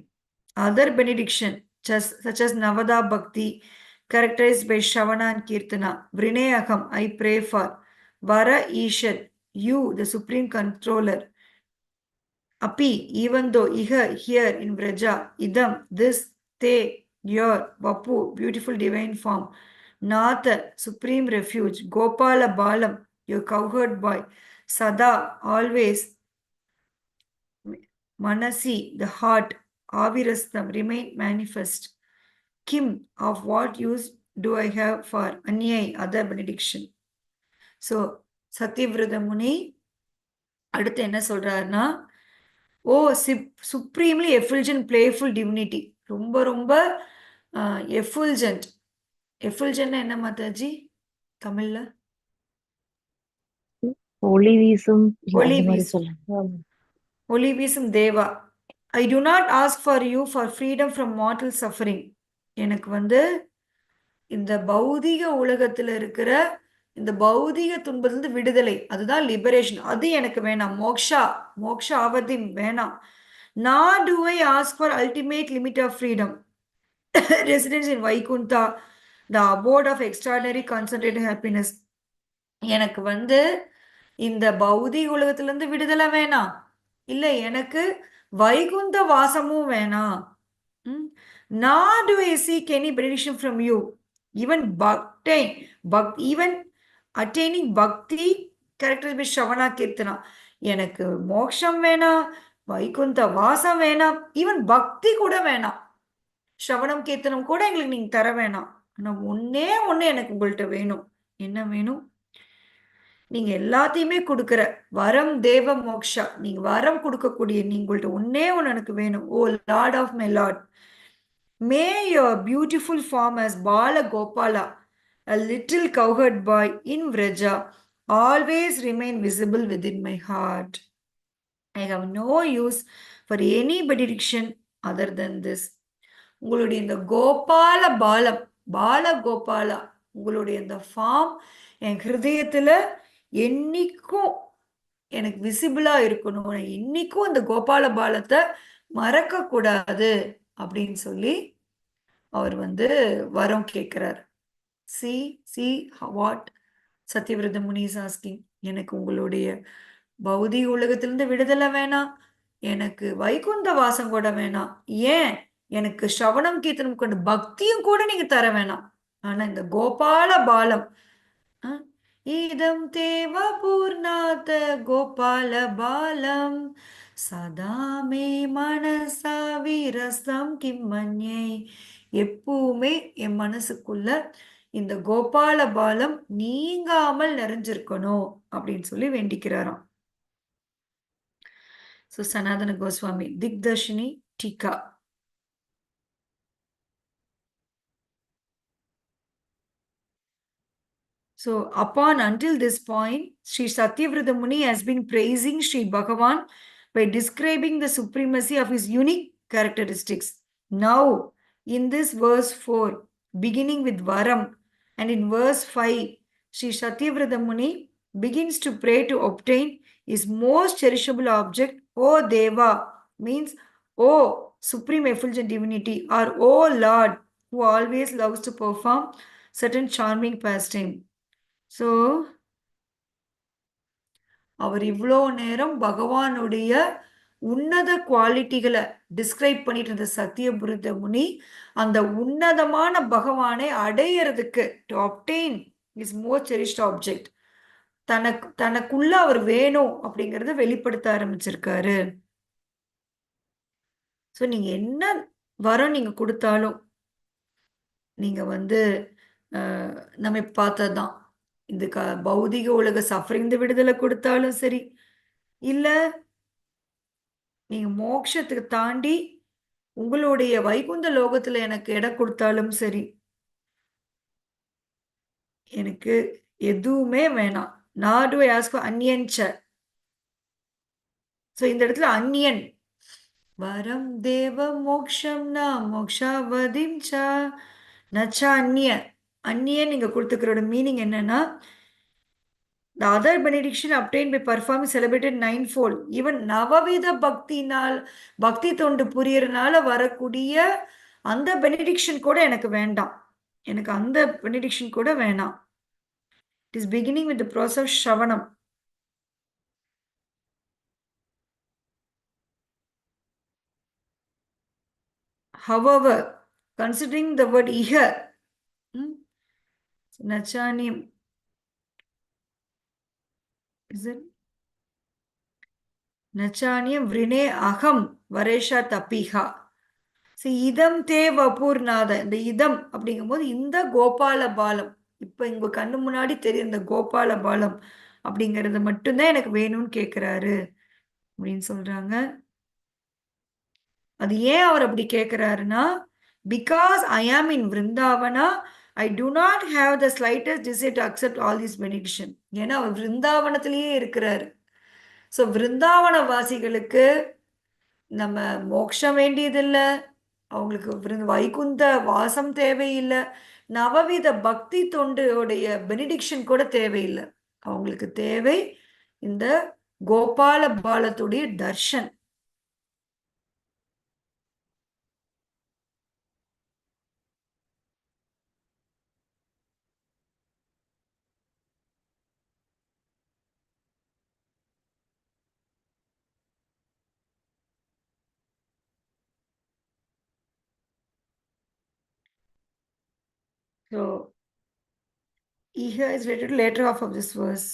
Other benediction, such as Navada Bhakti, characterized by Shravana and Kirtana. Vrinayakam, I pray for. Vara Ishad, you, the supreme controller. Api, even though, Iha, here in Vraja, Idam, this, Te, your, Vapu, beautiful divine form. Natha, supreme refuge. Gopala Balam, your cowherd boy. Sada, always. Manasi, the heart. Avirastam, remain manifest. Kim, of what use do I have for Anyai, other benediction? So, Satyavrata Muni, அடுத்து என்ன சொல்றாருன்னா, ஓ supremely எஃபுல்ஜென்ட் playful divinity, ரொம்ப ரொம்ப எஃபுல்ஜென்ட். எஃபுல்ஜென்ட்னா என்ன மாதாஜி தமிழ்ல? ஒளி வீசும் ஒளி அந்த மாதிரி வீசும். சொல்லுங்க. ஒளி வீசும் Deva. I do not ask for you for freedom from mortal suffering. எனக்கு இந்த பௌதிக உலகத்துல இருக்கிற இந்த பௌதிக துன்பத்திலிருந்து விடுதலை, அதுதான் லிபரேஷன், அது எனக்கு வேணாம். மோக்ஷா அவதி வேணாம். Nor do I ask for ultimate limit of freedom. Residence in Vaikuntha, the abode of extraordinary concentrated happiness. எனக்கு இந்த பௌதிக உலகத்திலிருந்து விடுதலை வேணாம். இல்லை, எனக்கு வைகுந்த வாசமும் வேணாம். Nor do I seek any benediction from you. Even attaining bhakti characterized by Shravana Kirtana. எனக்கு மோட்சம் வேணாம், வைகுந்த வாசம் வேணாம், ஈவன் பக்தி கூட வேணாம், ஸ்ரவணம் கீர்த்தனம் கூட எங்களுக்கு நீங்க தர வேணாம். ஆனா ஒன்னே ஒண்ணு எனக்கு உங்கள்கிட்ட வேணும். என்ன வேணும்? நீங்க எல்லாத்தையுமே கொடுக்கிற வரம் தேவ மோக்ஷா, நீங்க வரம் கொடுக்கக்கூடிய உங்கள்கிட்ட ஒன்னே ஒண்ணு எனக்கு வேணும். O lord of my lord, may your beautiful form as Bala Gopala, a little cowherd boy in Vraja, always remain visible within my heart. I have no use for any benediction other than this. உங்களுடைய இந்த கோபால பாலம், பால கோபாலா, உங்களுடைய இந்த form என் ஹிருதயத்துல என்னைக்கும் எனக்கு விசிபிளா இருக்கணும். இன்னைக்கும் இந்த கோபால பாலத்தை மறக்க கூடாது அப்படின்னு சொல்லி அவர் வரம் கேட்கிறார். see what சத்யவிரத Muni is asking. எனக்கு உங்களுடைய பௌதிக உலகத்திலிருந்து விடுதலை வேணாம், எனக்கு வைகுந்த வாசம் கூட வேணாம், ஏன் எனக்கு ஸ்ரவணம் கீர்த்தனம் கொண்டு பக்தியும் கூட நீங்க தர வேணாம். ஆனா இந்த கோபால பாலம், இதம் தேவ பூர்ணாத கோபால பாலம் சதாமே மனசா வீரஸ்தம் கிம்மன்யை. எப்பவுமே என் மனசுக்குள்ள இந்த கோபால பாலம் நீங்காமல் நிறைஞ்சிருக்கணும் அப்படின்னு சொல்லி வேண்டிக்கிறாராம். So Sanatana Goswami, Digdashini Tika. So until this point, Sri Satyavrata Muni has been praising Sri Bhagavan by describing the supremacy of his unique characteristics. Now, in this verse 4, beginning with Varam, and in verse 5, Sri Satyavrata Muni begins to pray to obtain his most cherishable object, O Deva, means O Supreme Effulgent Divinity, or O Lord, who always loves to perform certain charming pastime. So அவர் இவ்வளோ நேரம் பகவானுடைய உன்னத குவாலிட்டிகளை describe பண்ணிட்டு இருந்த சத்தியபுரத முனி அந்த உன்னதமான பகவானை அடையிறதுக்கு to obtain is more cherished object தனக்குள்ள அவர் வேணும் அப்படிங்கறத வெளிப்படுத்த ஆரம்பிச்சிருக்காரு. ஸோ நீங்க என்ன வரம் நீங்க கொடுத்தாலும் நீங்க நம்ம பார்த்ததுதான் இந்த பௌதிக உலக சஃபரிங் விடுதலை கொடுத்தாலும் சரி, இல்ல நீங்க மோட்சத்துக்கு தாண்டி உங்களுடைய வைகுந்த லோகத்துல எனக்கு இடம் கொடுத்தாலும் சரி, எனக்கு எதுவுமே வேணாம். நான் டு ஆஸ்க் ஃபார் அன்யன்ச. ஸோ இந்த இடத்துல அன்யன் வரம் தேவ மோக்ஷம் நா மோக்ஷாவதிம் ச நச்சா அந்நிய. அந்நியன் நீங்க கொடுத்துக்கிறோட மீனிங் என்னன்னா, the other benediction obtained by performing celebrated ninefold. Even நவவித பக்தினால் பக்தி தொண்டு புரியறனால வரக்கூடிய அந்த பெனிடிக்ஷன் கூட எனக்கு வேண்டாம். எனக்கு அந்த பெனிடிக்ஷன் கூட வேணாம். It is beginning with the process of Shravanam. However, considering the word iha, Nachaniam, is it? Nachaniam vrine aham varesha tapiha. இதம் தே வபூர்நாத. இந்த இதம் அப்படிங்கும்போது இந்த கோபால பாலம், இப்ப இங்க கண்ணு முன்னாடி தெரியும் இந்த கோபால பாலம் அப்படிங்கறது மட்டும்தான் எனக்கு வேணும்னு கேட்கிறாரு அப்படின்னு சொல்றாங்க. அது ஏன் அவர் அப்படி கேட்கிறாருன்னா, because I am in Vrindavana, I do not have the slightest desire to accept all this benediction. ஏன்னா அவர் விருந்தாவனத்திலேயே இருக்கிறாரு. ஸோ விருந்தாவன வாசிகளுக்கு நம்ம மோட்சம் வேண்டியதில்லை, அவங்களுக்கு வைகுந்த வாசம் தேவையில்லை, நவவித பக்தி தொண்டுடைய பெனிடிக்ஷன் கூட தேவையில்லை. அவங்களுக்கு தேவை இந்த கோபால பாலத்துடைய darshan. So Iha is related to later half of this verse.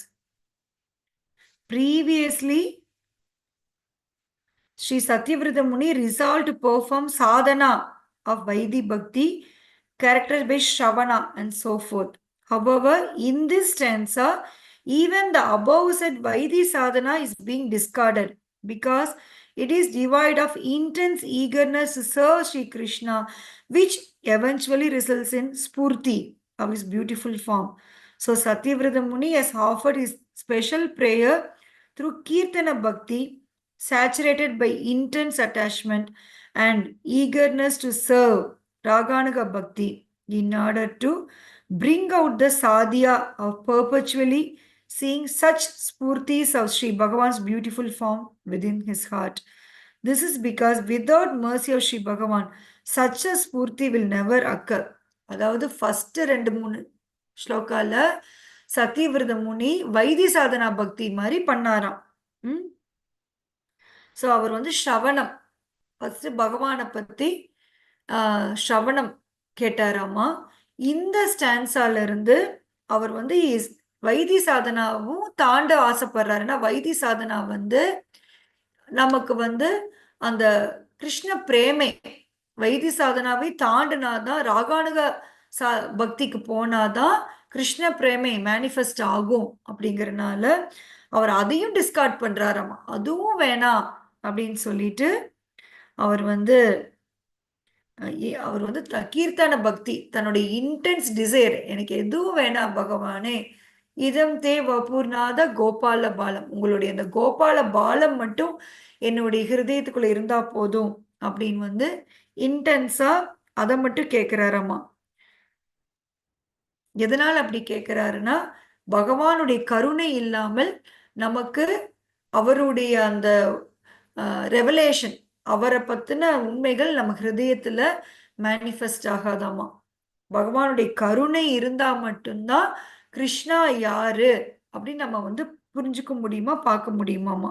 Previously, Sri Satyavrata Muni resolved to perform sadhana of Vaidhi Bhakti, characterized by Shravana and so forth. However, in this stanza, even the above said Vaidhi sadhana is being discarded because it is devoid of intense eagerness to serve Sri Krishna, which eventually results in Spurti of his beautiful form. So Satyavrata Muni has offered his special prayer through Kirtana Bhakti, saturated by intense attachment and eagerness to serve Raganuga Bhakti, in order to bring out the sadhya of perpetually seeing such spurtis of Sri Bhagavan's beautiful form within his heart. This is because without mercy of Sri Bhagavan, such a spurti will never occur. அதாவது first 2-3 ஸ்லோகால சத்தியவிரத முனி why this Sadhana பக்தி மாதிரி பண்ணாராம். So அவர் ஸ்ரவணம் first பகவானை பத்தி ஸ்ரவணம் கேட்டாராமா. இந்த ஸ்டான்ஸால இருந்து அவர் வைதி சாதனாவும் தாண்ட ஆசைப்படுறாருன்னா, வைதி சாதனா நமக்கு அந்த கிருஷ்ண பிரேமை, வைதி சாதனாவை தாண்டினாதான், ராகானுக பக்திக்கு போனாதான் கிருஷ்ண பிரேமை மேனிஃபெஸ்ட் ஆகும். அப்படிங்கறதுனால அவர் அதையும் டிஸ்கார்ட் பண்றாராமா. அதுவும் வேணாம், அப்படின்னு சொல்லிட்டு அவர் வந்து அவர் வந்து கீர்த்தன பக்தி, தன்னுடைய இன்டென்ஸ் டிசைர், எனக்கு எதுவும் வேணாம் பகவானே, இதம் தே வபூர்நாத கோபால பாலம், உங்களுடைய அந்த கோபால பாலம் மட்டும் என்னுடைய ஹிருதயத்துக்குள்ள இருந்தா போதும் அப்படின்னு வந்து இன்டென்ஸா அதை மட்டும் கேட்கிறாராமா. எதனால் அப்படி கேட்கிறாருன்னா, பகவானுடைய கருணை இல்லாமல் நமக்கு அவருடைய அந்த ரெவலேஷன், அவரை பத்தின உண்மைகள் நம்ம ஹிருதயத்துல மேனிஃபெஸ்ட் ஆகாதாமா. பகவானுடைய கருணை இருந்தா மட்டும்தான் கிருஷ்ணா யாரு அப்படின்னு நம்ம வந்து புரிஞ்சுக்க முடியுமா, பார்க்க முடியுமாமா.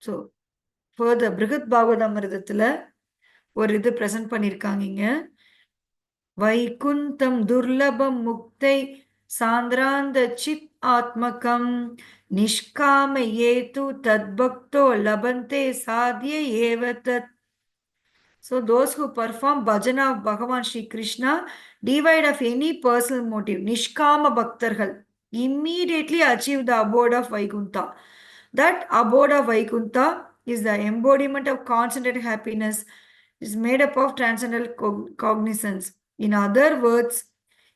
ஸோ ஃபர்தர் பிருகத் பாகவதாமிர்தத்துல ஒரு இது பிரசன்ட் பண்ணியிருக்காங்க இங்க. வைகுந்தம் துர்லபம் முக்தை சாந்திராந்த சித் ஆத்மகம் நிஷ்காம ஏது தத்பக்தோ லபந்தே சாத்திய ஏவ தத். So those who perform bhajana of Bhagavan Shri Krishna, devoid of any personal motive, Nishkama Bhaktargal, immediately achieve the abode of Vaikuntha. That abode of Vaikuntha is the embodiment of concentrated happiness. It is made up of transcendental cognizance. In other words,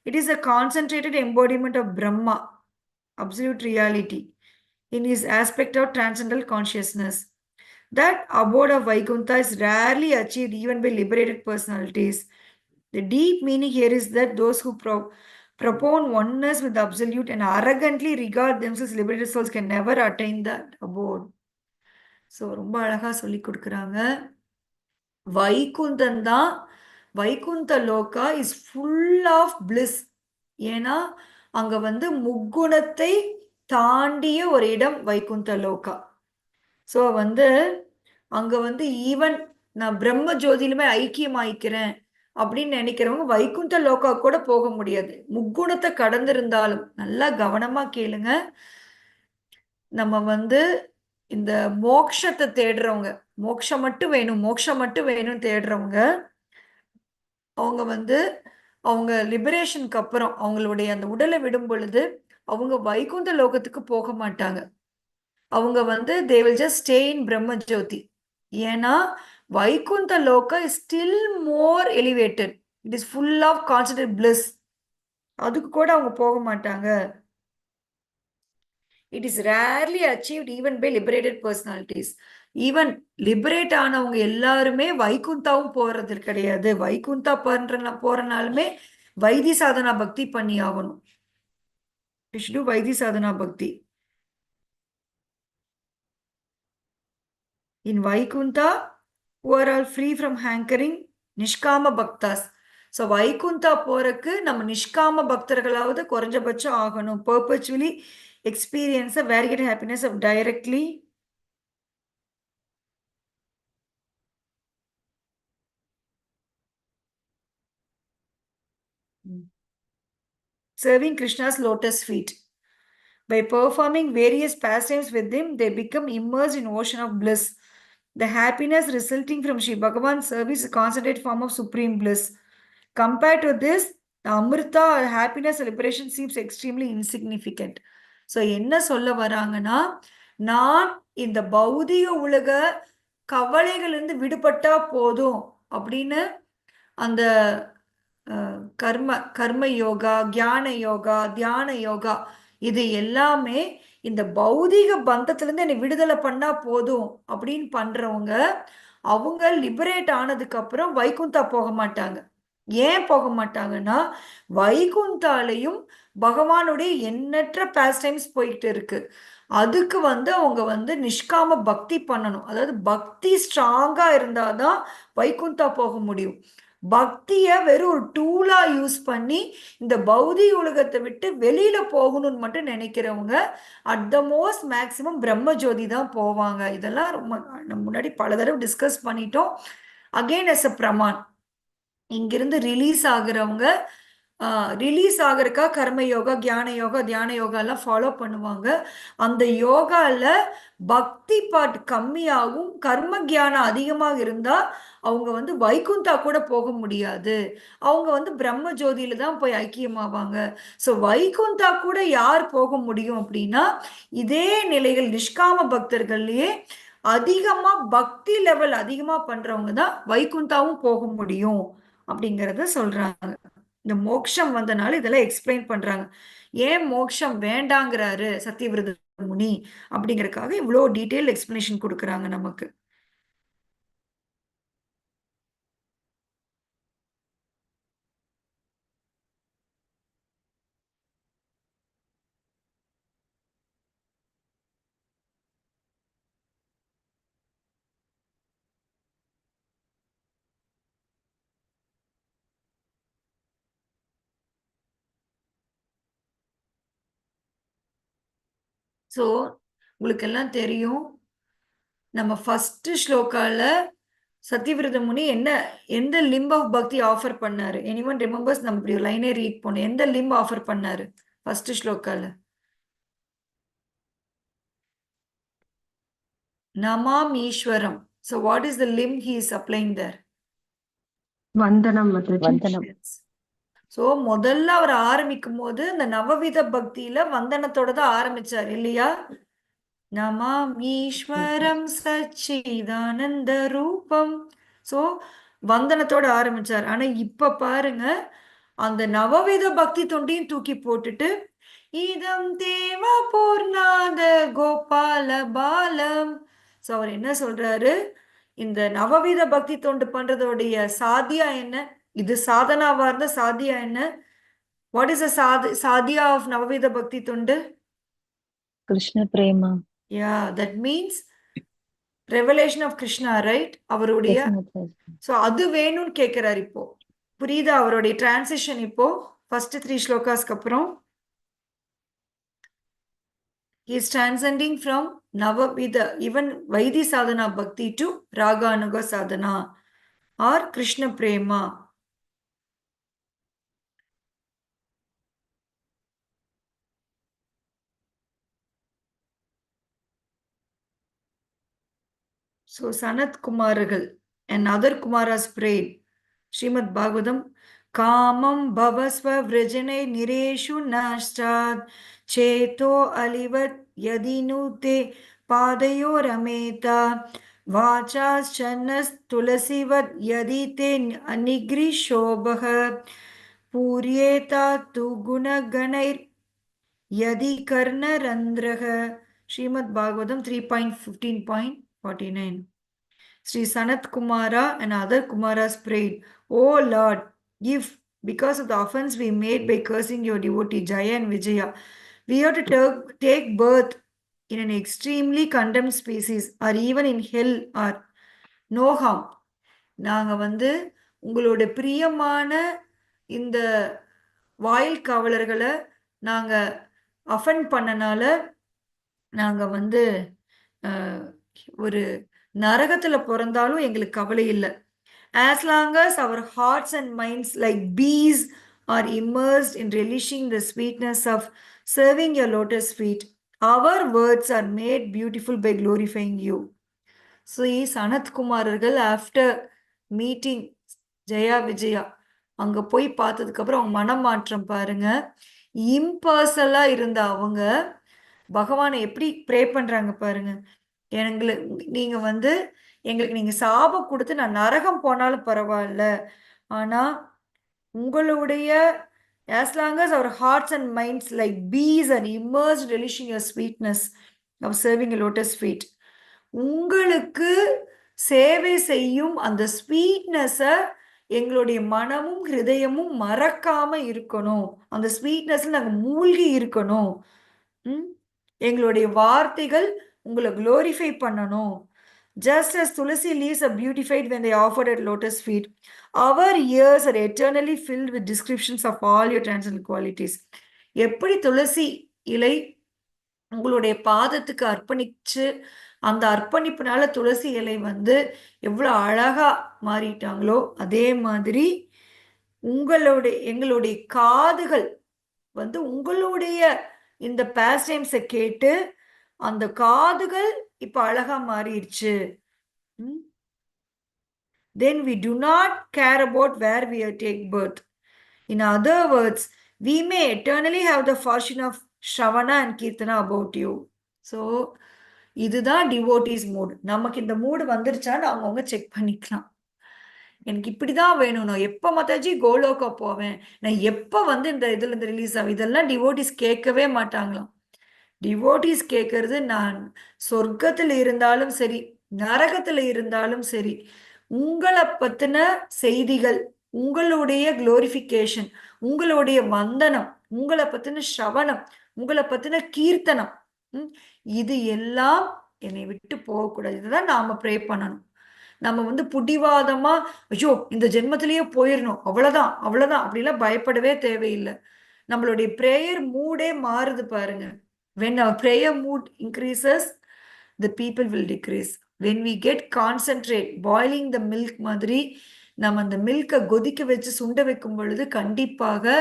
it is a concentrated embodiment of Brahma, absolute reality, in his aspect of transcendental consciousness. That abode of Vaikuntha is rarely achieved even by liberated personalities. The deep meaning here is that those who propound oneness with the absolute and arrogantly regard themselves liberated souls can never attain that abode. So ரொம்ப அழகா சொல்லி கொடுக்குறாங்க. வைகுந்தன் தான், வைகுந்த லோகா is full of bliss. ஏன்னா அங்க வந்து முக்குணத்தை தாண்டிய ஒரு இடம் வைகுந்த லோகா. ஸோ வந்து அங்க வந்து ஈவன் நான் பிரம்ம ஜோதியிலுமே ஐக்கியமாயிக்கிறேன் அப்படின்னு நினைக்கிறவங்க வைகுந்த லோகா கூட போக முடியாது, முக்குணத்தை கடந்திருந்தாலும். நல்லா கவனமா கேளுங்க. நம்ம வந்து இந்த மோட்சத்தை தேடுறவங்க, மோட்சம் மட்டும் வேணும், மோட்சம் மட்டும் வேணும் தேடுறவங்க, அவங்க வந்து அவங்க லிபரேஷனுக்கு அப்புறம் அவங்களுடைய அந்த உடலை விடும் பொழுது அவங்க வைகுந்த லோகத்துக்கு போக மாட்டாங்க. அவங்க வந்து they will just stay in பிரம்ம ஜோதி. ஏன்னா வைகுந்த லோகா is still more elevated. It is full of concentrated bliss. அதுக்கு கூட அவங்க போக மாட்டாங்க. It is rarely achieved even by liberated personalities. Even liberate ஆனவங்க எல்லாருமே வைகுந்தாவும் போறது கிடையாது. வைகுந்தா போறனாலுமே வைத்தி சாதனா பக்தி பண்ணி ஆகணும். விஷ்ணு வைத்தி சாதனா பக்தி. In Vaikuntha, who are all free from hankering, Nishkama Bhaktas. So Vaikuntha போறக்கு நம்ம நிஷ்காம பக்தர்களாவது குறைஞ்சபட்சம் ஆகணும். Perpetually experience varied happiness of directly serving Krishna's lotus feet. By performing various pastimes with him, they become immersed in ocean of bliss. The happiness resulting from Sri Bhagavan's service is a concentrated form of supreme bliss. Compared to this, the Amrita or happiness celebration seems extremely insignificant. So, என்ன சொல்ல வராங்கன்னா, நான் இந்த பௌதிக உலக கவலைகளிலிருந்து விடுபட்டா போதும் அப்படின்னு அந்த கர்ம யோகா, ஞான யோகா, தியான யோகா, இது எல்லாமே இந்த பௌதிக பந்தத்திலிருந்து என்னை விடுதலை பண்ணா போதும் அப்படின்னு பண்றவங்க அவங்க லிபரேட் ஆனதுக்கு அப்புறம் வைகுந்தா போக மாட்டாங்க. ஏன் போக மாட்டாங்கன்னா வைகுந்தாலையும் பகவானுடைய எண்ணற்ற பாஸ்ட் டைம்ஸ் போயிட்டு இருக்கு. அதுக்கு வந்து அவங்க வந்து நிஷ்காம பக்தி பண்ணணும். அதாவது பக்தி ஸ்ட்ராங்கா இருந்தாதான் வைகுந்தா போக முடியும். பக்திய வெறும் ஒரு டூலா யூஸ் பண்ணி இந்த பௌதிக உலகத்தை விட்டு வெளியில போகணும்னு மட்டும் நினைக்கிறவங்க அட் த மோஸ்ட் மேக்சிமம் பிரம்ம ஜோதி தான் போவாங்க. இதெல்லாம் ரொம்ப நம்ம முன்னாடி பல தடவை டிஸ்கஸ் பண்ணிட்டோம். அகெயின் எஸ் அ பிரமான், இங்கிருந்து ரிலீஸ் ஆகுறவங்க ரிலீஸ் ஆகிறக்கா கர்ம யோகா, ஞான யோகா, தியான யோகா எல்லாம் ஃபாலோ பண்ணுவாங்க. அந்த யோகால பக்தி பாட்டு கம்மியாகும், கர்ம ஞானம் அதிகமாக இருந்தா அவங்க வந்து வைகுந்தா கூட போக முடியாது. அவங்க வந்து பிரம்ம ஜோதியில தான் போய் ஐக்கியமாவாங்க. ஸோ வைகுந்தா கூட யார் போக முடியும் அப்படின்னா, இதே நிலைகள் நிஷ்காம பக்தர்கள்லயே அதிகமா பக்தி லெவல் அதிகமா பண்றவங்க தான் வைகுந்தாவும் போக முடியும் அப்படிங்கறத சொல்றாங்க. இந்த மோட்சம் வந்தனால இதெல்லாம் எக்ஸ்பிளைன் பண்றாங்க. ஏன் மோட்சம் வேண்டாங்கிறாரு சத்தியவிரத முனி அப்படிங்கறதுக்காக இவ்வளோ டீட்டெயில் எக்ஸ்பிளனேஷன் கொடுக்கறாங்க நமக்கு. ஸோ உங்களுக்கு எல்லாம் தெரியும், நம்ம ஃபர்ஸ்ட் ஸ்லோகால சத்தியவிரத முனி என்ன எந்த லிம்ப் ஆஃப் பக்தி ஆஃபர் பண்ணாரு? Anyone remembers? நம்ம இப்படி ஒரு லைனே ரீட் பண்ணோம். எந்த லிம்ப் ஆஃபர் பண்ணாரு first ஸ்லோகால? நமாம் Ishwaram. So what is the limb he is applying there? Vandanam Mataji. வந்தனம். ஸோ முதல்ல அவர் ஆரம்பிக்கும் போது இந்த நவவித பக்தியில வந்தனத்தோட தான் ஆரம்பிச்சார் இல்லையா? நமாம் ஈஸ்வரம் சச்சிதானந்த ரூபம். ஸோ வந்தனத்தோட ஆரம்பிச்சார். ஆனா இப்ப பாருங்க, அந்த நவவித பக்தி தொண்டையும் தூக்கி போட்டுட்டு இதம் தேவ பூர்ணாத கோபால பாலம். ஸோ அவர் என்ன சொல்றாரு? இந்த நவவித பக்தி தொண்டு பண்றதோடைய சாத்தியா என்ன? இது சாதனாவா இருந்த சாத்தியா என்ன? What is sadhya of navavidha bhakti தொண்டு? Krishna prema. Yeah, that means revelation of Krishna, right? அவருடைய எஸ் மாதாஜி. ஸோ அது வேணும்னு கேட்கிறார். இப்போ புரியுதா அவருடைய டிரான்சிஷன்? இப்போ ஃபர்ஸ்ட் 3 ஸ்லோகாஸ்க்கு அப்புறம் he is transcending from navavida even vaidi sadhana bhakti to raganuga sadhana or krishna prema. So Sanat Kumargal and other Kumaras prayed. Srimad Bhagavatam, Kamam Bhavasva Vrajane Nireshu Nashtat Cheto Alivat Yadinute Padayo Rameta Vachas Channas Tulasivat Yadite Anigrishobaha Puryeta Tu Gunaganair Yadi Karna Randraha. Srimad Bhagavatam 3.15.49. Sri Sanat Kumara and other Kumaras prayed, O Lord, if because of the offense we made by cursing your devotee Jaya and Vijaya, we have to take birth in an extremely condemned species or even in hell or no harm. நாங்க வந்து உங்களோட பிரியமான இந்த வாயில் காவலர்களை நாங்க offend பண்ணனால நாங்க வந்து ஒரு நரகத்துல பிறந்தாலும் எங்களுக்கு கவலை இல்லை. As long as our hearts and minds like bees are immersed in relishing the sweetness of serving your lotus feet, our words are made beautiful by glorifying you. So Sanat Kumarargal after meeting Jaya Vijaya அங்க போய் பார்த்ததுக்கு அப்புறம் அவங்க மனம் மாற்றம் பாருங்க. இம்பர்சனலா இருந்த அவங்க பகவானை எப்படி ப்ரே பண்றாங்க பாருங்க. நீங்க வந்து எங்களுக்கு நீங்க சாபம் கொடுத்து நான் நரகம் போனாலும் பரவாயில்ல, ஆனா உங்களுடைய as long as our hearts and minds like bees are immersed relishing your sweetness of serving a lotus feet, உங்களுக்கு சேவை செய்யும் அந்த ஸ்வீட்னஸை எங்களுடைய மனமும் ஹிருதயமும் மறக்காம இருக்கணும். அந்த ஸ்வீட்னஸ்ல நாங்கள் மூழ்கி இருக்கணும். எங்களுடைய வார்த்தைகள் உங்களை குளோரிஃபை பண்ணணும். Just as Tulasi leaves are beautified when they are offered at lotus feet, our ears are eternally filled with descriptions of all your transcendental qualities. எப்படி துளசி இலை உங்களுடைய பாதத்துக்கு அர்ப்பணிச்சு அந்த அர்ப்பணிப்புனால துளசி இலை வந்து எவ்வளவு அழகா மாறிட்டாங்களோ, அதே மாதிரி எங்களுடைய காதுகள் வந்து உங்களுடைய இந்த பாஸ்ட் டைம்ஸை கேட்டு அந்த காதுகள் இப்ப அழகா மாறிடுச்சு. Then we do not care about where we take birth. In other words, we may eternally have the fortune of Shravana and Kirtana about you. So, இதுதான் டிவோட்டிஸ் மூட். நமக்கு இந்த மூடு வந்துருச்சான்னு அவங்கவுங்க செக் பண்ணிக்கலாம். எனக்கு இப்படிதான் வேணும், நான் எப்ப மாதாஜி கோலோக்கா போவேன், நான் எப்ப வந்து இந்த இதுல இருந்து ரிலீஸ் ஆகும், இதெல்லாம் டிவோட்டிஸ் கேட்கவே மாட்டாங்களாம். டிவோட்டிஸ் கேட்கறது, நான் சொர்க்கத்துல இருந்தாலும் சரி நரகத்துல இருந்தாலும் சரி, உங்களை பத்தின செய்திகள், உங்களுடைய குளோரிஃபிகேஷன், உங்களுடைய வந்தனம், உங்களை பத்தின ஸ்ரவணம், உங்களை பத்தின கீர்த்தனம், இது எல்லாம் என்னை விட்டு போகக்கூடாது. இதுதான் நாம ப்ரே பண்ணணும். நம்ம வந்து புடிவாதமா ஐயோ இந்த ஜென்மத்திலேயே போயிடணும், அவ்வளவுதான் அவ்வளவுதான் அப்படிலாம் பயப்படவே தேவையில்லை. நம்மளுடைய பிரேயர் மூடே மாறுது பாருங்க. when our prayer mood increases, the people will decrease. when we get concentrate boiling the milk மாதிரி நம்ம அந்த மில்கை கொதிக்க வச்சு சுண்ட வைக்கும் பொழுது கண்டிப்பாக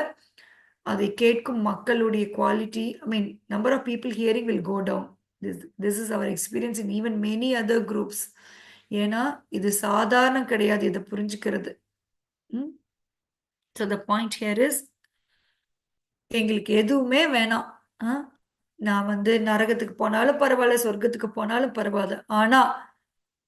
அதை கேட்கும் மக்களுடைய quality, I mean number of people hearing will go down. this is our experience in even many other groups. ஏன்னா இது சாதாரணம் கிடையாது இதை புரிஞ்சுக்கிறது. so the point here is, எங்களுக்கு எதுவுமே வேணாம். நான் வந்து நரகத்துக்கு போனாலும் பரவாயில்ல, சொர்க்கத்துக்கு போனாலும் பரவாயில்ல, ஆனா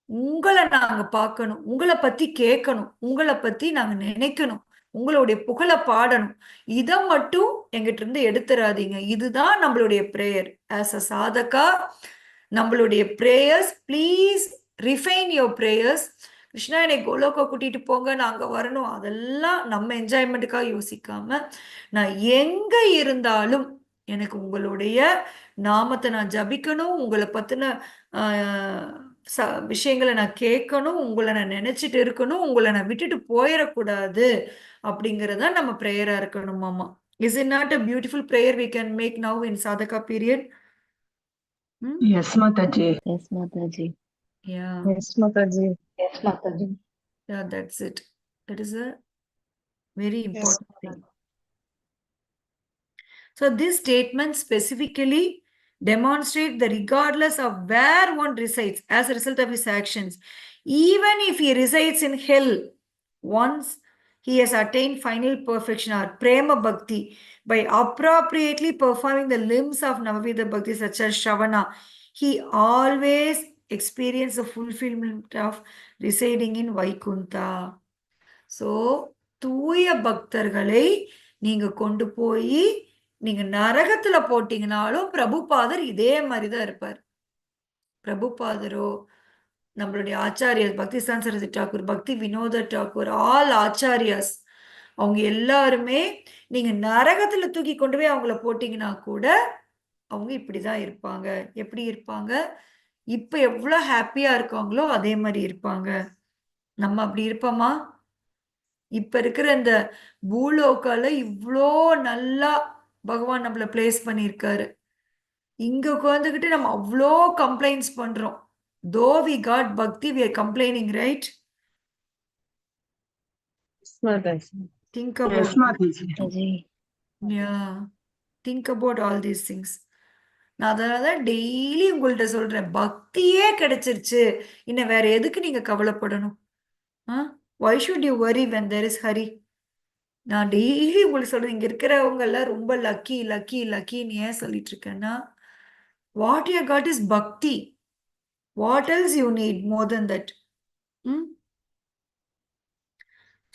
உங்களை நாங்க பார்க்கணும், உங்களை பத்தி கேட்கணும், உங்களை பத்தி நாங்க நினைக்கணும், உங்களுடைய புகழை பாடணும். இதை மட்டும் எங்கிட்ட இருந்து எடுத்துறாதீங்க. இதுதான் நம்மளுடைய பிரேயர். ஆஸ் அ சாதகா நம்மளுடைய prayers, please refine your prayers. Krishna என்னை கோலோக்கா கூட்டிட்டு போங்க, நாங்க வரணும், அதெல்லாம் நம்ம என்ஜாய்மெண்ட்டுக்காக யோசிக்காம, நான் எங்க இருந்தாலும் எனக்கு உங்களுடைய நாமத்தை நான் ஜபிக்கணும், உங்களை பத்தின விஷயங்களை நான் கேட்கணும், உங்களை நான் நினைச்சிட்டு இருக்கணும், உங்களை நான் விட்டுட்டு போயிடக்கூடாது அப்படிங்கறத நம்ம பிரேயரா இருக்கணும். மாமா, is it not a beautiful prayer we can make now in sadhaka period? Yes, Mataji. Yes, Mataji. Yeah. Yes, Mataji. Yes, Mataji. Yeah, that's it. That is a very important thing. So this statement specifically demonstrate that regardless of where one resides as a result of his actions, even if he resides in hell, once he has attained final perfection or prema bhakti by appropriately performing the limbs of Navavida bhakti such as Shravana, he always experiences the fulfillment of residing in Vaikunta. So, தூய பக்தர்களை நீங்க கொண்டு போய் நீங்க நரகத்துல போட்டீங்கனாலும் பிரபுபாதர் இதே மாதிரிதான் இருப்பார். பிரபுபாதரோ, நம்மளுடைய ஆச்சாரியர் பக்திஸ்தான் சரஸ்வதி டாக்கூர், பக்தி வினோத டாக்கூர், ஆல் ஆச்சாரியாஸ், அவங்க எல்லாருமே நீங்க நரகத்துல தூக்கி கொண்டு போய் அவங்கள போட்டீங்கன்னா கூட அவங்க இப்படிதான் இருப்பாங்க. எப்படி இருப்பாங்க? இப்ப எவ்வளவு ஹாப்பியா இருக்காங்களோ அதே மாதிரி இருப்பாங்க. நம்ம அப்படி இருப்போமா? இப்ப இருக்கிற இந்த பூலோக்கால இவ்வளோ நல்லா பகவான் நம்மள பிளேஸ் பண்ணியிருக்காரு. இங்க உட்காந்துக்கிட்டு நம்ம அவ்வளோ கம்ப்ளைண்ட்ஸ் பண்றோம். Though we got bhakti, we are complaining, right? Yes, Mataji. Think Yes, about Mataji. Mataji. yeah. Think about all these things. நான் அதனாலதான் டெய்லி உங்கள்கிட்ட சொல்றேன், பக்தியே கிடைச்சிருச்சு, இன்னும் வேற எதுக்கு நீங்க கவலைப்படணும்? Why should you worry when there is hurry? நான் டெய்லி உங்களுக்கு சொல்றேன், இங்க இருக்கிறவங்க எல்லாம் ரொம்ப லக்கி லக்கி லக்கின்னு ஏன் சொல்லிட்டு இருக்கேன்னா, வாட் யூ காட் இஸ் பக்தி. What else you need more then that?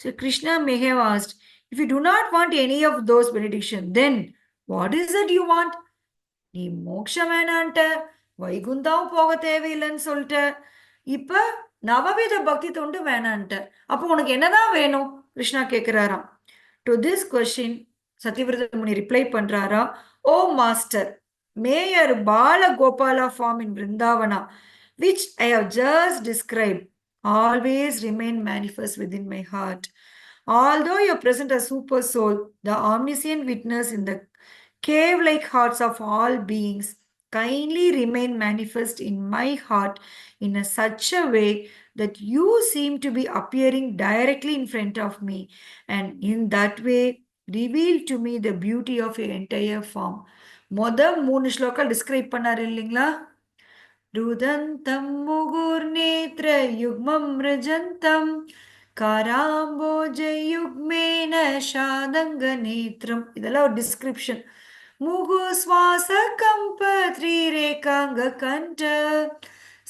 So Krishna may have asked, if you do not want any of those benediction, then what is it you want? நீ மோட்சம் வேணான்ட்ட, வைகுந்தாவும் போக தேவையில்லைன்னு சொல்லிட்ட, இப்ப நவவித பக்தி தொண்டு வேணான்ட்ட, அப்போ உனக்கு என்னதான் வேணும்? கிருஷ்ணா கேட்கிறாராம். To this question Satyavrata Muni reply பண்றாரா, O master, may your Bala Gopala form in Brindavana which I have just described always remain manifest within my heart. Although you are present as super soul, the omniscient witness in the cave-like hearts of all beings, kindly remain manifest in my heart in such a way that you seem to be appearing directly in front of me, and in that way reveal to me the beauty of your entire form. மொத 3 shloka describe பண்ணாரு இல்லைங்களா? रुदन्तं मुहुर्नेत्रयुग्मं मृजन्तं काराम्बोजयुग्मेन शादङ्गनेत्रम्. இதெல்லாம் ஒரு description. முகு சுவாச கம்ப த்ரீரேகாங்க கண்ட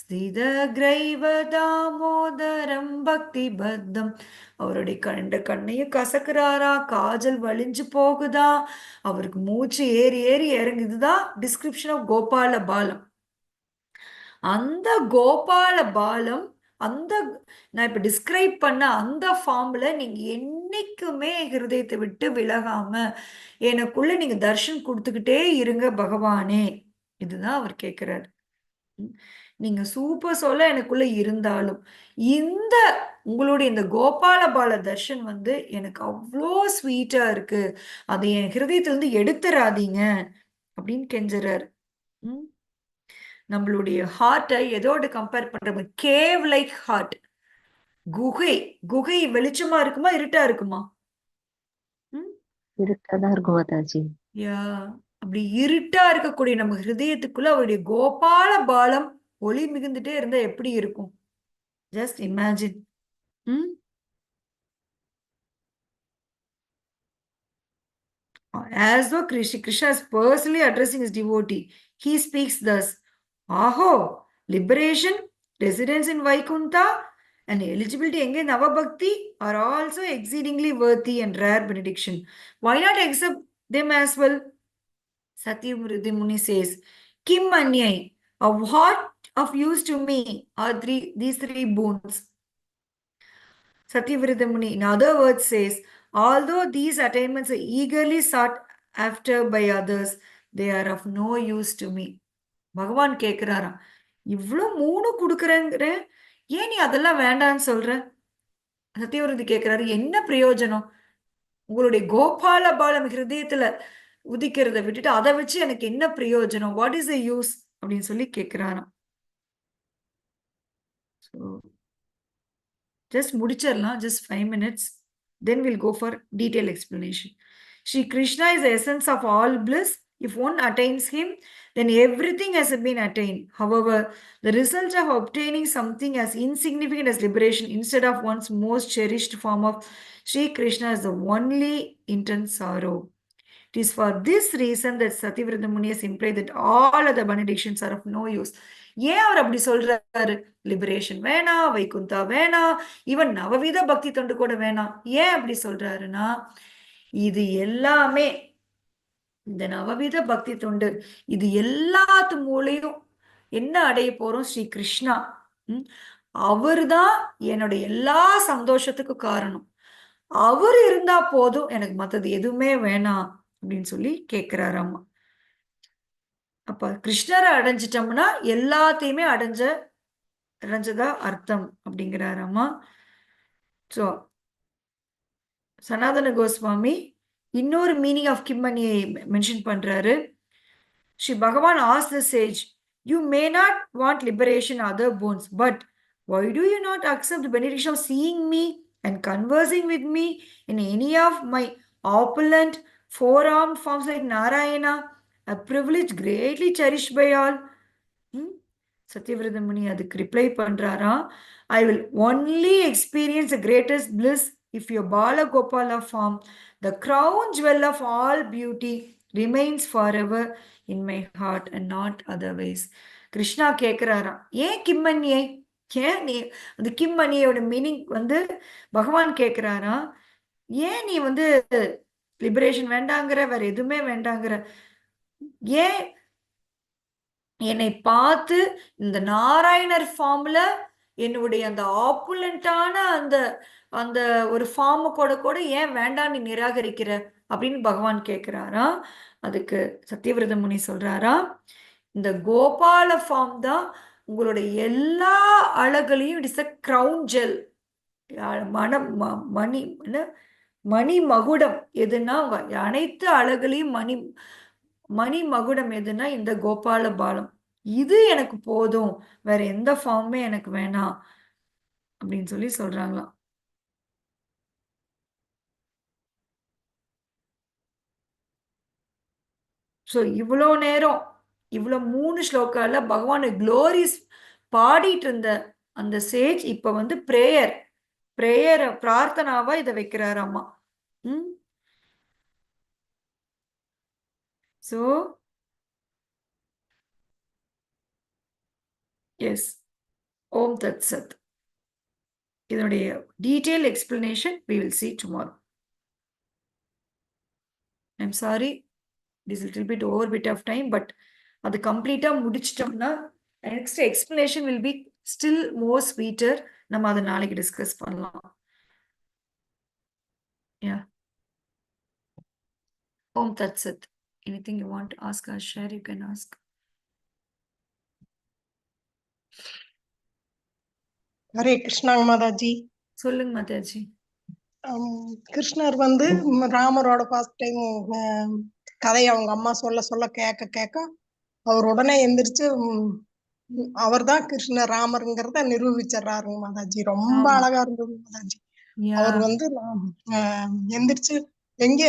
ஸ்திதக்ரைவ தாமோதரம் பக்தி பத்தம். அவருடைய கண்ணையும் கசக்குறாரா, காஜல் வலிஞ்சு போகுதா, அவருக்கு மூச்சு ஏறி ஏறி இறங்குதுதான் டிஸ்கிரிப்ஷன் ஆஃப் கோபால பாலம். அந்த கோபால பாலம், அந்த நான் இப்ப டிஸ்கிரைப் பண்ண அந்த ஃபார்ம்ல நீங்க என்னைக்குமே ஹிருதயத்தை விட்டு விலகாம எனக்குள்ள நீங்க தர்ஷன் கொடுத்துக்கிட்டே இருங்க பகவானே. இதுதான் அவர் கேட்கிறார். நீங்க சூப்பர் சொல்ல எனக்குள்ள இருந்தாலும் இந்த உங்களுடைய இந்த கோபால பால தர்ஷன் எனக்கு அவ்வளோ ஸ்வீட்டா இருக்கு, அதை என் ஹிருதயத்திலிருந்து எடுத்துறாதீங்க அப்படின்னு கெஞ்சுறாரு. நம்மளுடைய ஹார்ட்டை எதோடு கம்பேர் பண்றோம்? Cave like heart. குகை குகை வெளிச்சமா இருக்குமா, இருட்டா இருக்குமா? இருட்டாதான் இருக்கும் மாதாஜி. யா, அப்படி இருட்டா இருக்கக்கூடிய நம்ம ஹிருதயத்துக்குள்ள அவருடைய கோபால பாலம் ஒளி மிகுந்துட்டே இருந்தா எப்படி இருக்கும்? Just imagine. As though Krishna is personally addressing his devotee, he speaks thus: Aho, liberation, residence in Vaikuntha, and eligibility in Navabhakti are also exceedingly worthy and rare benediction. Why not accept them as well? Satyamurti Muni says, Kim Anyai, of what of use to me are these three boons? Satyavrata Muni, in other words, says, although these attainments are eagerly sought after by others, they are of no use to me. பகவான் கேட்கிறாராம், இவ்வளோ 3 கொடுக்குறேங்கிற, ஏன் நீ அதெல்லாம் வேண்டான்னு சொல்ற? சத்தியவரதி கேட்கிறாரு, என்ன பிரயோஜனம்? உங்களுடைய கோபால பாலம் ஹிருதயத்துல உதிக்கிறத விட்டுட்டு அதை வச்சு எனக்கு என்ன பிரயோஜனம்? வாட் இஸ் த யூஸ் அப்படின்னு சொல்லி கேட்கிறாராம். Just முடிச்சிடலாம், just 5 minutes. Then we'll go for detailed explanation. Shri Krishna is the essence of all bliss. If one attains him, then everything has been attained. However, the result of obtaining something as insignificant as liberation instead of one's most cherished form of Shri Krishna is the only intense sorrow. It is for this reason that Satyavrata Muni has implied that all other benedictions are of no use. ஏன் அவர் அப்படி சொல்றாரு? Liberation வேணாம், வைகுந்தா வேணாம், even நவவித bhakti தொண்டு கூட வேணாம். ஏன் அப்படி சொல்றாருன்னா, இது எல்லாமே இந்த நவவித பக்தி தொண்டு இது எல்லாத்து மூலையும் என்ன அடைய போறோம்? ஸ்ரீ கிருஷ்ணா. அவர்தான் என்னுடைய எல்லா சந்தோஷத்துக்கும் காரணம். அவர் இருந்தா போதும், எனக்கு மத்தது எதுவுமே வேணாம் அப்படின்னு சொல்லி கேட்கிறாராமா. அப்ப கிருஷ்ணரை அடைஞ்சிட்டோம்னா எல்லாத்தையுமே அடைஞ்சதா அர்த்தம் அப்படிங்கிறாராமா. ஸோ சனாதன கோஸ்வாமி இன்னொரு மீனிங் ஆஃப் கிம்மனியை மென்ஷன் பண்றாரு. Shri Bhagavan asked the sage, you may not want liberation other boons, but why do you not accept the benediction of seeing me and conversing with me in any of my opulent four-armed forms like Narayana, a privilege greatly cherished by all? சத்யவிரத முனி அதுக்கு reply பண்றாரா, I will only experience the greatest bliss if your Bala Gopala form, the crown jewel of all beauty, remains forever in my heart and not otherwise. Krishna கேட்கிறாரா, ஏன் கிம்மன்னியை? ஏன் நீ அந்த கிம்மணியோட meaning பகவான் கேட்கிறாரா, ஏன் நீ liberation வேண்டாங்கிற, வேற எதுவுமே வேண்டாங்கிற, ஏன் என்னை பார்த்து இந்த நாராயணர் ஃபார்ம்ல என்னுடைய அந்த ஆப்புலண்டான அந்த அந்த ஒரு ஃபார்மு கூட ஏன் வேண்டாம் நீ நிராகரிக்கிற அப்படின்னு பகவான் கேட்கிறாரா. அதுக்கு சத்யவிரத முனி சொல்றாரா, இந்த கோபால ஃபார்ம் தான் உங்களுடைய எல்லா அழகுலையும் it is a crown jewel. மணி மணி மகுடம் எதுன்னா, அனைத்து அழகுலையும் மணி மகுடம் எதுன்னா இந்த கோபால பாலம். இது எனக்கு போதும், வேற எந்த ஃபார்மே எனக்கு வேணாம் அப்படின்னு சொல்லி சொல்றாங்களாம். ஸோ இவ்வளோ நேரம் இவ்வளோ 3 ஸ்லோக்கால பகவான் க்ளோரிஸ் பாடிட்டு இருந்த அந்த சேஜ் இப்ப வந்து பிரேயர் பிரார்த்தனாவா இதை வைக்கிறாராமா. ம் ஸோ எஸ், ஓம் தத் சத். இதனுடைய detail explanation we will see tomorrow. I'm sorry, this little bit over bit of time, but அது கம்ப்ளீட்டா முடிச்சிட்டோம்னா next explanation will be still more sweeter. நம்ம அதை நாளைக்கு டிஸ்கஸ் பண்ணலாம். Yeah. Om Tat Sat. Anything you want to ask or share, you can ask. Hare கிருஷ்ணாங்க Mataji. சொல்லுங்க மாதாஜி. கிருஷ்ணர் வந்து ராமரோட ஃபர்ஸ்ட் டைம் கதையை அவங்க அம்மா சொல்ல சொல்ல கேட்க கேட்க அவர் உடனே எந்திரிச்சு அவர் தான் கிருஷ்ணர் ராமருங்கிறத நிரூபிச்சிடறாருங்க மாதாஜி. ரொம்ப அழகா இருந்தது மாதாஜி. அவர் வந்து எந்திரிச்சு எங்க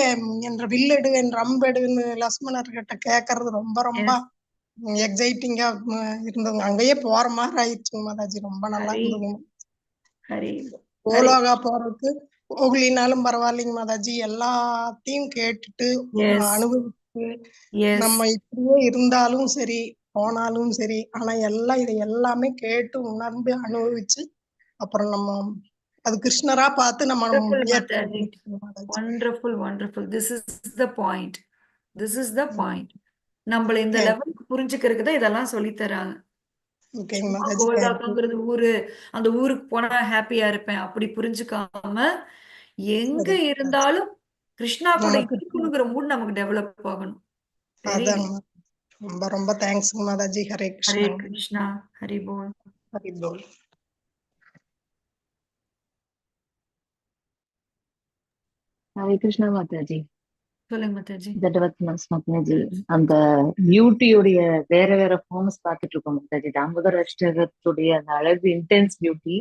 என்ற வில்லெடு என்ற அம்பெடுன்னு லக்ஷ்மணர் கிட்ட கேட்கறது ரொம்ப ரொம்ப எக்ஸைட்டிங்கா இருந்தது. அங்கேயே போற மாதிரி ஆயிடுச்சுங்க மாதாஜி. ரொம்ப நல்லா இருந்ததுங்க. கோலோகா போறதுக்கு கோகுலினாலும் பரவாயில்லைங்க மாதாஜி. எல்லாத்தையும் கேட்டுட்டு அனுபவிச்சு நம்ம இப்படியே இருந்தாலும் சரி போனாலும் சரி, ஆனா இதை எல்லாமே கேட்டு உணர்ந்து அனுபவிச்சு அப்புறம் நம்ம அது கிருஷ்ணரா பார்த்து நம்ம wonderful wonderful. This is the point. This is the point. நம்மள இந்த லெவலுக்கு புரிஞ்சுக்கிறதுக்கு தான் இதெல்லாம் சொல்லி தராங்க. கோல்டாக்காங்கிறது ஊரு, அந்த ஊருக்கு போனா ஹாப்பியா இருப்பேன் அப்படி புரிஞ்சுக்காம எங்க இருந்தாலும் கிருஷ்ணா கூட இருக்கணுங்கிற மூட் நமக்கு டெவலப் ஆகணும். ரொம்ப ரொம்ப தேங்க்ஸ் மாதாஜி. ஹரே கிருஷ்ணா. ஹரே கிருஷ்ணா. ஹரி போல். ஹரி போல். ஹரே கிருஷ்ணா மாதாஜி. சொல்லுங்க மாதாஜி. மாதாஜி, அந்த பியூட்டியுடைய வேற வேற ஃபார்ம்ஸ் பார்த்துட்டு இருக்கோம் மாதாஜி. தாமோதர அஷ்டகத்துடைய அந்த அழகு இன்டென்ஸ் பியூட்டி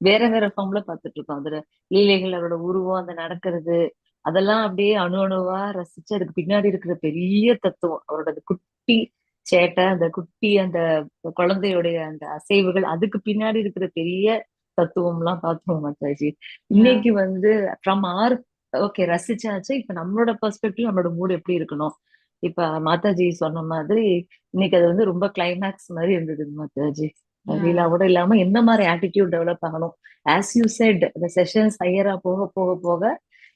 வேற வேற ஃபார்ம்ல பார்த்துட்டு இருக்கோம். அதுல லீலைகள், அவரோட உருவம், அந்த நடக்கிறது, அதெல்லாம் அப்படியே அணு அணுவா ரசிச்சு அதுக்கு பின்னாடி இருக்கிற பெரிய தத்துவம், அவரோட குட்டி சேட்டை, அந்த குட்டி அந்த குழந்தையுடைய அந்த அசைவுகள், அதுக்கு பின்னாடி இருக்கிற பெரிய தத்துவம் எல்லாம் பார்த்தோம் மாதாஜி. இன்னைக்கு வந்து ஃப்ரம் ஆர் ஓகே ரசிச்சாச்சு. இப்ப நம்மளோட பெர்ஸ்பெக்டிவ், நம்மளோட மூட் எப்படி இருக்கணும். இப்ப மாதாஜி சொன்ன மாதிரி இன்னைக்கு அது வந்து ரொம்ப கிளைமேக்ஸ் மாதிரி இருந்தது மாதாஜி. லீலாவோட இல்லாம எந்த மாதிரி ஆட்டிடியூட் டெவலப் ஆகணும். ஆஸ் யூ செட், இந்த செஷன்ஸ் ஹையரா போக போக போக,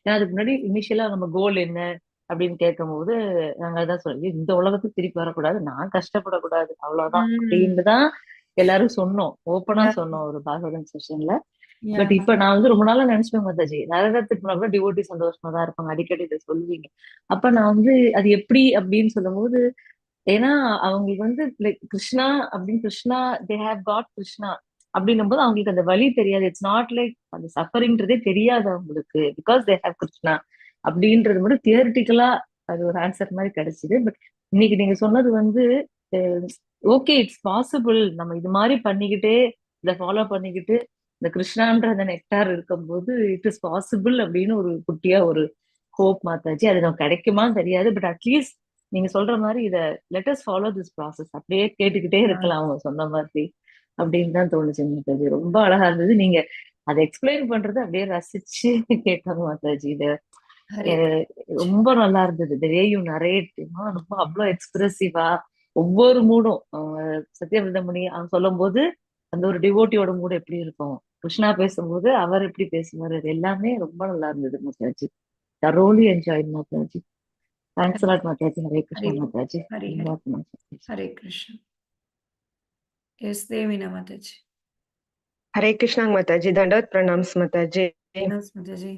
ஏன்னா அதுக்கு முன்னாடி இனிஷியலா நம்ம கோல் என்ன அப்படின்னு கேட்கும் போது நாங்க அதான் சொல்லி, இந்த உலகத்துக்கு திருப்பி வரக்கூடாது, நான் கஷ்டப்படக்கூடாது, அவ்வளவுதான் அப்படின்னு தான் எல்லாரும் சொன்னோம். ஓப்பனா சொன்னோம் ஒரு பாகவதன் செஷன்ல. பட் இப்ப நான் வந்து ரொம்ப நாளா நினைச்சுப்பேன் மாதாஜி, நரகத்துக்கு போனா டிவோட்டி சந்தோஷமா தான் இருப்பாங்க, அடிக்கடி இதை சொல்லுவீங்க. அப்ப நான் வந்து அது எப்படி அப்படின்னு சொல்லும் போது, ஏன்னா அவங்களுக்கு வந்து கிருஷ்ணா அப்படின்னு, Krishna they have God Krishna அப்படின்னும் போது அவங்களுக்கு அந்த வலி தெரியாது. இட்ஸ் நாட் லைக் அந்த சஃபரிங்கிறதே தெரியாது அவங்களுக்கு, பிகாஸ் தே ஹேவ் கிருஷ்ணா அப்படின்றது மட்டும் தியரிட்டிக்கலா அது ஒரு ஆன்சர் மாதிரி கிடைச்சிது. பட் இன்னைக்கு நீங்க சொன்னது வந்து ஓகே, இட்ஸ் பாசிபிள், நம்ம இது மாதிரி பண்ணிக்கிட்டே இதை ஃபாலோ பண்ணிக்கிட்டு இந்த கிருஷ்ணான்ற அந்த நெக்டார் இருக்கும்போது இட் இஸ் பாசிபிள் அப்படின்னு ஒரு குட்டியா ஒரு ஹோப் மாதாஜி. அது நமக்கு கிடைக்குமான்னு தெரியாது, பட் அட்லீஸ்ட் நீங்க சொல்ற மாதிரி இதை let us follow this process, அப்படியே கேட்டுக்கிட்டே இருக்கலாம் அவங்க சொன்ன மாதிரி அப்படின்னு தான் தோணுச்சு மாதாஜி. ரொம்ப அழகா இருந்தது. நீங்க அதை எக்ஸ்பிளைன் பண்றது அப்படியே ரசிச்சு கேட்டாங்க மாதாஜி. இத ரொம்ப நல்லா இருந்தது. இந்த வே யூ நரேட், ரொம்ப அவ்வளவு எக்ஸ்பிரசிவா ஒவ்வொரு மூடும். சத்யவிரதமணி அவங்க சொல்லும் போது அந்த ஒரு டிவோட்டியோட மூடு எப்படி இருக்கும், கிருஷ்ணா பேசும்போது அவர் எப்படி பேசுவாரு, அது எல்லாமே ரொம்ப நல்லா இருந்தது Mataji. thoroughly enjoyed Mataji. Thanks a lot Mataji. Hare Krishna Mataji. Hare Krishna. Yes Devina Mataji. Hare Krishna Mataji. Dandavat pranams Mataji. Mataji.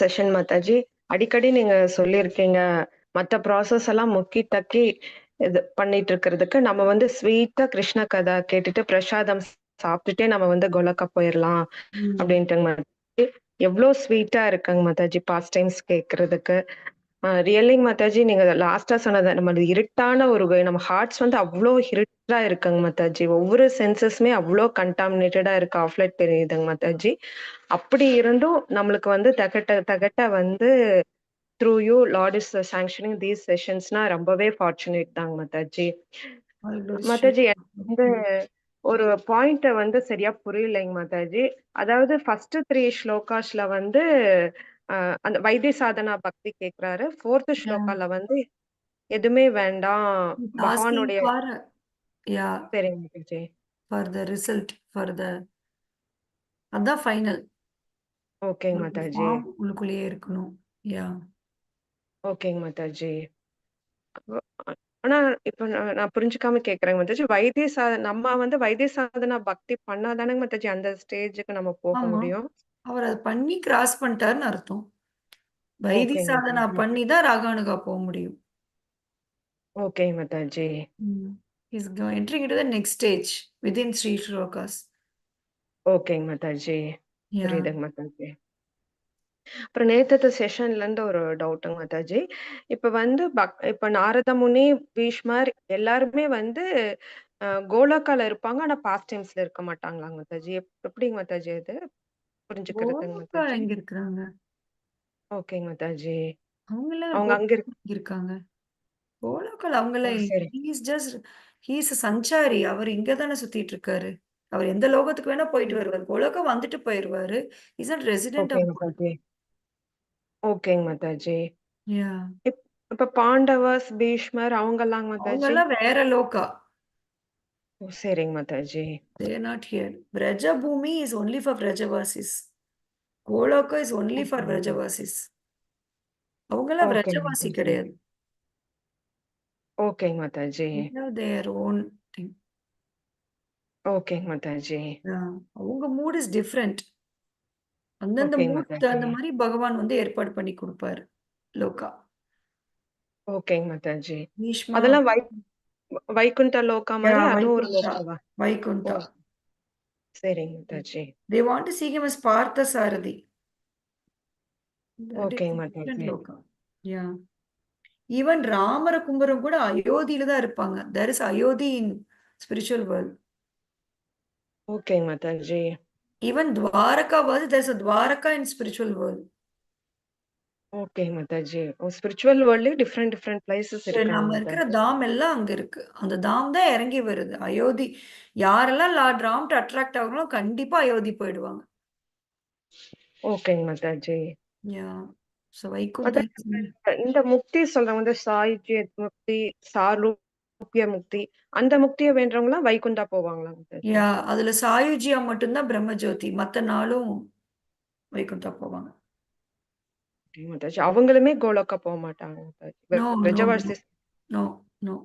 Session Mataji. அடிக்கடி நீங்க சொல்லியிருக்கீங்க மற்ற ப்ராசஸ் எல்லாம் முக்கி தக்கி இது பண்ணிட்டு இருக்கிறதுக்கு நம்ம வந்து ஸ்வீட்டா கிருஷ்ண கதை கேட்டுட்டு பிரசாதம் சாப்பிட்டுட்டே நம்ம வந்து கோலக்கா போயிடலாம் அப்படின்ட்டு மாதாஜி. எவ்வளவு ஸ்வீட்டா இருக்குங்க மாதாஜி பாஸ்ட் டைம்ஸ் கேட்கறதுக்கு. ரியலிங் மாதாஜி, நீங்க லாஸ்டா சொன்னது, நம்ம இருட்டான ஒரு நம்ம ஹார்ட்ஸ் வந்து அவ்வளோ இருக்குங்க மாதாஜி. ஒவ்வொரு சென்சஸ்மே அவ்ளோ கண்டாமினேட்டடா இருக்கு. ஆஃப் லைட் தெரியுதுங்க மாதாஜி. அப்படி இருந்தும் நம்மளுக்கு வந்து தகட்ட வந்து through you lord is sanctioning these செஷன்ஸ்னா ரொம்பவே ஃபார்ச்சுனேட் தாங்க Mataji. All glories to Mataji எனக்கு வந்து you. ஒரு பாயிண்ட்ட வந்து சரியா புரியலைங்க மாதாஜி. அதாவது ஃபர்ஸ்ட் 3 ஸ்லோகாஸ்ல வந்து அந்த வைத்திய சாதனா பக்தி கேக்குறாரு. 4th Yeah. ஸ்லோகால வந்து எதுவுமே வேண்டாம் He's asking பகவானுடைய for, yeah, சரிங்க மாதாஜி. for the result, அதான் ஃபைனல். ஓகேங்க மாதாஜி. ஃபார்ம் உள்ளுக்குள்ளேயே இருக்கணும். யா. ஓகேங்க மாதாஜி. ஆனா இப்ப நான் புரிஞ்சுக்காம கேக்குறேங்க மாதாஜி. நம்ம வந்து வைத்திய சாதனா பக்தி பண்ணாதானங்க மாதாஜி அந்த ஸ்டேஜுக்கு நம்ம போக ஆமா. முடியும். அவர் அத பண்ணி கிராஸ் பண்ணிட்டாருன்னு அர்த்தம். வைதி ஓகேங்க சாதனா மாதாஜி. பண்ணி தான் ராகானுகா போக முடியும். ஓகேங்க Mataji. He's entering into the next stage within 3 shlokas. ஓகேங்க மாதாஜி. Yeah. புரியுதுங்க மாதாஜி. அப்புறம் நேத்தத்த செஷன்ல இருந்து ஒரு டவுட்டுங்க மாதாஜி. இப்ப வந்து இப்ப நாரத முனி, பீஷ்மர் எல்லாருமே வந்து கோலோக்கால இருப்பாங்க. ஆனா பாஸ்ட் டைம்ஸ்ல இருக்க மாட்டாங்களாங்க மாதாஜி. எப்படிங்க மாதாஜி அது? புரிஞ்சுக்கிறதுங்க கோலோக்கா மாதாஜி. எங்க இருக்கிறாங்க? ஓகேங்க மாதாஜி. அவங்கலாம் அவங்க அங்க இருக்காங்க. கோலோக்கால அவங்கலாம் இல்ல. சரி. He is a சஞ்சாரி. அவர் இங்க தானே சுத்திட்டு இருக்காரு. அவர் எந்த லோகத்துக்கு வேணா போயிட்டு வருவாரு. கோலோக்கா வந்துட்டு போயிருவாரு. He's not resident of ஓகேங்க மாதாஜி. ஓகேங்க மாதாஜி. Yeah. இப்ப பாண்டவர்ஸ், பீஷ்மர் அவங்கலாங்க மாதாஜி. அவங்கலாம் வேற லோகா. ஓ! சரிங்க Mataji. They are not here. Vraja Bhumi is only for Vrajavasis. Goloka is only for ஓகேங்க மாதாஜி. Vrajavasis. அவங்கலாம் ஓகேங்க விரஜவாசி மாதாஜி. கிடையாது. ஓகேங்க Mataji. They have their own thing. ஓகேங்க மாதாஜி. Yeah. அவங்க மூட் இஸ் டிஃப்ரெண்ட். அந்தந்த ஓகேங்க மூட் மாதாஜி. தகுந்த மாதிரி பகவான் வந்து ஏற்பாடு பண்ணி கொடுப்பாரு. லோகா. ஓகேங்க மாதாஜி. பீஷ்மா. அதெல்லாம் வைகுண்ட லோகா மாரி Yeah, அதுவும் ஒரு வைகுண்டா. லோகாவா? ஓ! வைகுண்டா. சரிங்க Mataji. They want to see him as Partha Sarathi. That is ஓகேங்க a different Mataji. Lokah. Yeah. Even ராமர கும்பரம் கூட அயோத்தியில தான் இருப்பாங்க. There is Ayodhya in spiritual world. ஓகேங்க Mataji. Even Dwaraka was, there's a Dwaraka in spiritual world. ஓகேங்க மாதாஜி. ஸ்பிரிச்சுவல் வேர்ல்ட்லயே டிஃபரெண்ட் பிளேसेस இருக்காங்க நம்ம இருக்கிற மாதாஜி. தாம் எல்லாம் அங்க இருக்கு. அந்த தாம் தான் இறங்கி வருது. அயோத்தி யாரெல்லாம் லார்ட் ராம்ட்டு அட்ராக்ட் ஆகுறோம் கண்டிப்பா அயோத்தி போயிடுவாங்க. ஓகேங்க மாதாஜி. யா. சோ வைகுண்டா மாதாஜி இந்த முக்தி சொல்றவங்க வந்து சாயுஜ்ய முக்தி, சாரூப்ய முக்தி அந்த முக்திய வேண்டவங்கலாம் வைகுண்டா போவாங்களா மாதாஜி? யா அதுல சாயுஜியா மட்டும்தான் பிரம்மஜோதி. மத்த நாளும் வைகுண்டா போவாங்க. ஓகே மாதாஜி. அவங்களுமே கோலோக்கா போ மாட்டாங்க Mataji. No, no, no, Brajavasi. No, no.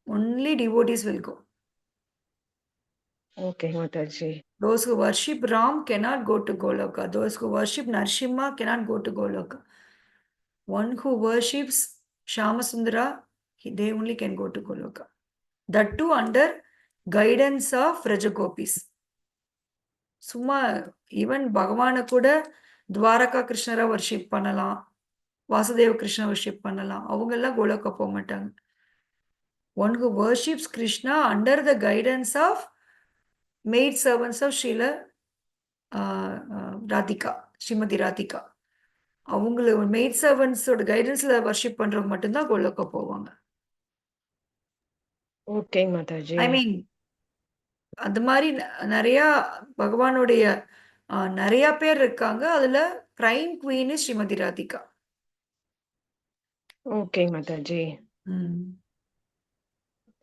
Only devotees will go. Okay Mataji. Those who worship Ram cannot go to Goloka. Those who worship Narsimha cannot go to Goloka. One who worships Shamasundara, they only can go to Goloka. That too under guidance of Rajagopis. சும்மா even பகவானை கூட துவாரகா கிருஷ்ணரை worship பண்ணலாம். Vasudeva Krishna worship பண்ணலாம். அவங்க எல்லாம் கோலோக்கா போக மாட்டாங்க. One who worships Krishna under the guidance of maid servants of Srila Radhika, Srimathi Radhika. அவங்கள மெய்ட் சர்வன்ஸோட கைடன்ஸ்ல வர்ஷிப் பண்றவங்க மட்டும்தான் கோலோக்கா போவாங்க. ஓகே மாதாஜி. ஐ மீன் அந்த மாதிரி நிறைய பகவானுடைய நிறைய பேர் இருக்காங்க. அதுல prime queen Shrimati Radhika. Okay Mataji.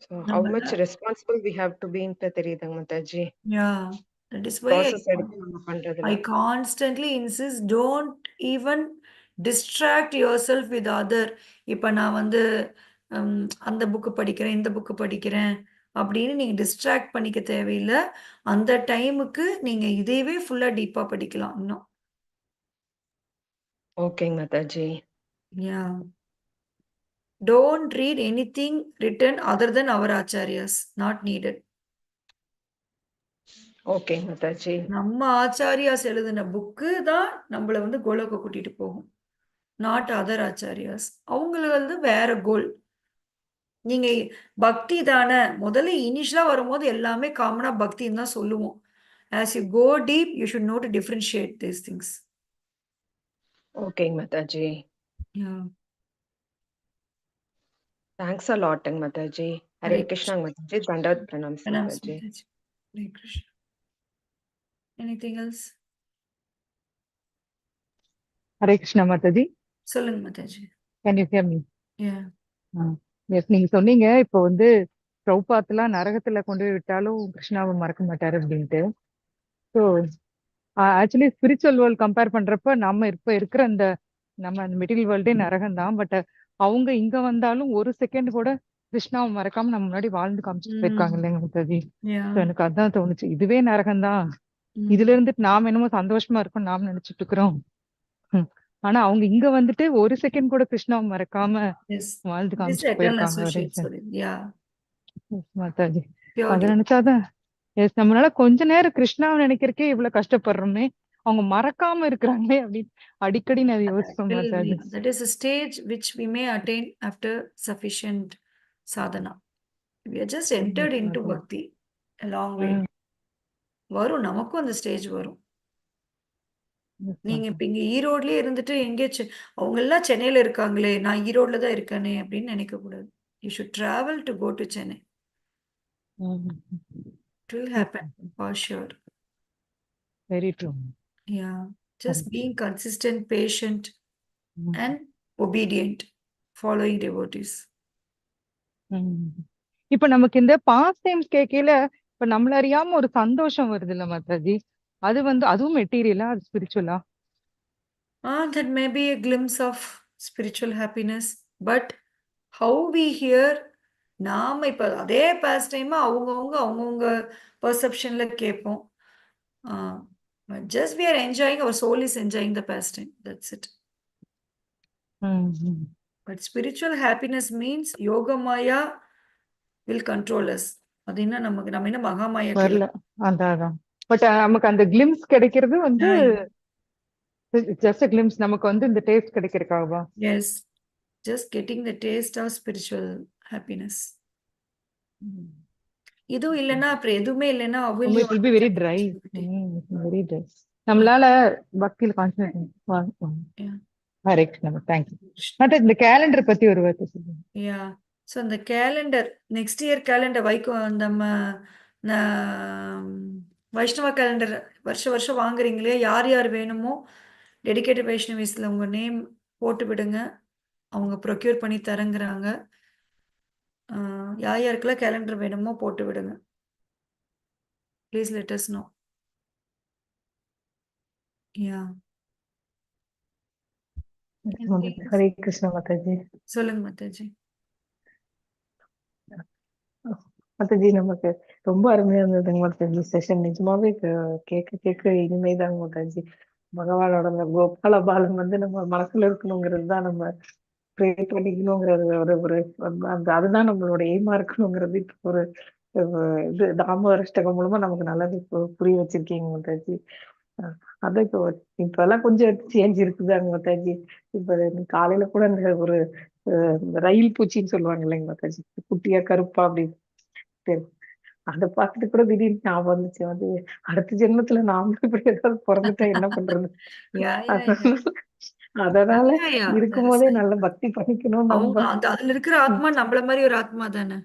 So how much responsible we have to be ன்னு தெரியுதுங்க Mataji. Yeah, that is why process எடுத்து நம்ம பண்றதுல. I constantly insist, don't even distract yourself with other. இப்ப நான் வந்து அந்த புக்கு படிக்கிறேன், இந்த புக்கு படிக்கிறேன் அப்படின்னு நீங்க டிஸ்ட்ராக்ட் பண்ணிக்க தேவையில்லை. அந்த டைமுக்கு நீங்க இதையவே ஃபுல்லா டீப்பா படிக்கலாம் இன்னும். ஓகேங்க Mataji. Yeah. Don't read anything written other than our acharyas. Not needed. Okay Mataji. நம்ம ஆச்சாரியாஸ் எழுதின புக்கு தான் நம்மள வந்து கோலோக்க கூட்டிட்டு போகும். Not other ஆச்சாரியாஸ். அவங்களுக்கு வந்து வேற கோல். நீங்க பக்தி தானே முதல்ல இனிஷியலா வரும்போது எல்லாமே காமனா பக்தின்னு தான் சொல்லுவோம். As you go deep, you should know to differentiate these things. ஓகேங்க மாதாஜி. Yeah. தேங்க்ஸ் அ லாட்ங்க Mataji. Hare Hare Krishna Mataji. Dandavat pranams Pranams, Mataji. Mataji. Hare Krishna. Anything else? Hare Krishna Mataji. சொல்லுங்க Mataji. Can you hear me? Yeah. Yes, நீங்க சொன்னீங்க இப்போ வந்து பிரபுபாத்லாம் நரகத்துல கொண்டு போய் விட்டாலும் கிருஷ்ணாவை மறக்க மாட்டாரு அப்படின்ட்டு. So actually spiritual world compare பண்றப்ப நம்ம இப்ப இருக்கிற நம்ம மெட்டீரியல் வேர்ல்டே நரகம் தான். பட் அவங்க இங்க வந்தாலும் ஒரு செகண்ட் கூட கிருஷ்ணாவை மறக்காம நம்ம முன்னாடி வாழ்ந்து காமிச்சிட்டு போயிருக்காங்க இல்லைங்க மாதாஜி. Yeah. ஸோ எனக்கு அதான் தோணுச்சு, இதுவே நரகம் தான். இதுல இருந்துட்டு நாம என்னமோ சந்தோஷமா இருக்கோம் நாம நினைச்சிட்டு இருக்கிறோம். ஆனா அவங்க இங்க வந்துட்டு ஒரு செகண்ட் கூட கிருஷ்ணாவை மறக்காம Yes. வாழ்ந்து This is காமிச்சிட்டு eternal போயிருக்காங்க. associates with it. Yeah. Mataji Pure அத devotees. நினைச்சாதான் எஸ், நம்மளால கொஞ்ச நேரம் கிருஷ்ணாவை நினைக்கிறக்கே இவ்வளவு கஷ்டப்படுறோமே, அவங்க மறக்காம இருக்கிறாங்களே அப்படின்னு அடிக்கடி நான் அதை யோசிப்பேன் Mataji. That is a stage which we may attain after sufficient sadhana. We are just entered into bhakti a long way. வரும், நமக்கும் அந்த ஸ்டேஜ் வரும். நீங்க இப்ப இங்க ஈரோட்லயே இருந்துட்டு எங்கேயாச்சும் அவங்க எல்லாம் சென்னையில இருக்காங்களே, நான் ஈரோட்ல தான் இருக்கேனே அப்படின்னு நினைக்க கூடாது. You should travel to go to Chennai. It will happen for sure. Very true. Yeah. Just being consistent, patient, and obedient, following devotees. இப்ப நமக்கு இந்த பாஸ் டைம்ஸ் கேட்கல, இப்ப நம்மள அறியாம ஒரு சந்தோஷம் வருது இல்ல மாதாஜி, அது வந்து அதுவும் மெட்டீரியலா அது ஸ்பிரிச்சுவலா? That may be a glimpse of spiritual happiness, but how we hear, நாம இப்ப அதே பாஸ்ட் டைம் அவங்கவுங்க பெர்செப்ஷன்ல கேட்போம். Just we are enjoying, our soul is enjoying the pastime. That's it. But spiritual happiness means yoga maya will control us. அது என்ன நம்ம என்ன மகாமாயா வரல. அதான் பட் நமக்கு அந்த கிளிம்ஸ் கிடைக்கிறது வந்து ஜஸ்ட் கிளிம்ஸ், நமக்கு வந்து இந்த taste கிடைக்கிறதுக்காகவா? Yes, just getting the taste of spiritual happiness. இதுவும் இல்லைன்னா அப்புறம் எதுவுமே இல்லைன்னா It will be very dry. Very dry. நம்மளால பக்தியில கான்சென்ட்ரேட். ஹரே கிருஷ்ணா, தேங்க்யூ. மற்ற இந்த கேலண்டர் பத்தி ஒரு வார்த்தை சொல்லுங்க. யா, ஸோ அந்த கேலண்டர், நெக்ஸ்ட் இயர் கேலண்டர் நம்ம வைஷ்ணவ கேலண்டர் வருஷம் வாங்குறீங்களே, யார் யார் வேணுமோ டெடிகேட்டட் வைஷ்ணவிஸ்ல உங்க நேம் போட்டு விடுங்க, அவங்க ப்ரொக்யூர் பண்ணி தரங்குறாங்க. யார் யாருக்கெல்லாம் கேலண்டர் வேணுமோ போட்டு விடுங்க. Please let us know. Yeah, Hare Krishna Mataji. சொல்லுங்க மாதாஜி. மாதாஜி நமக்கு ரொம்ப அருமையா இருந்ததுங்க மாதாஜி செஷன். நிஜமாவே கேட்க இனிமைதாங்க மாதாஜி. பகவானோட அந்த கோபால பாலம் வந்து நம்ம மனசுல இருக்கணுங்கிறது தான், நம்ம ப்ரே பண்ணிக்கணுங்கிறது ஒரு அதுதான் நம்மளோட எய்மா இருக்கணுங்கிறது இப்போ ஒரு இது தாமோதர அஷ்டகம் மூலமா நமக்கு நல்லாவே புரிய வச்சிருக்கீங்க மாதாஜி. அதான் இப்ப எல்லாம் கொஞ்சம் சேஞ்ச் இருக்குதாங்க மாதாஜி. இப்ப காலையில கூட இந்த ஒரு ரயில் பூச்சின்னு சொல்லுவாங்க இல்லைங்க மாதாஜி, குட்டியா கருப்பா அப்படின்னு, அதை பார்த்துட்டு கூட திடீர்னு ஞாபகம் வந்துச்சு, வந்து அடுத்த ஜென்மத்துல நாமளும் இப்படி ஏதாவது பிறந்துட்டா என்ன பண்றது. அதனால இருக்கும் போதே நல்ல பக்தி பண்ணிக்கணும் நம்ம. அதுல இருக்கிற ஆத்மா நம்மள மாதிரி ஒரு ஆத்மா தானே.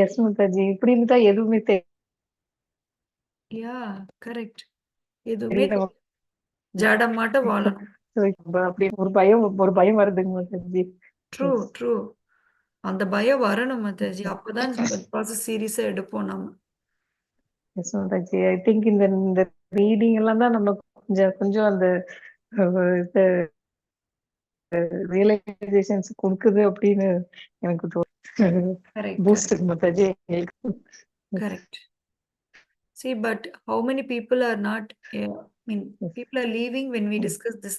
எஸ் மாதாஜி, இப்படி இருந்தா எதுவுமே யா, கரெக்ட். எதுவுமே ஜடமாட்ட வாழணும். அப்படி ஒரு பயம் வருதுங்க மாதாஜி. ட்ரூ. அந்த பயம் வரணும் மாதாஜி, அப்பதான் ப்ராசஸ் சீரியஸா எடுப்போம் நம்ம. எஸ் மாதாஜி, ஐ திங்க் இந்த ரீடிங் எல்லாம் தான் நம்ம கொஞ்சம் அந்த ரியலைசேஷன்ஸ் கொடுக்குது அப்படின்னு எனக்கு தோணுது Mataji. Correct. See, but how many people are not, people are leaving when we discuss this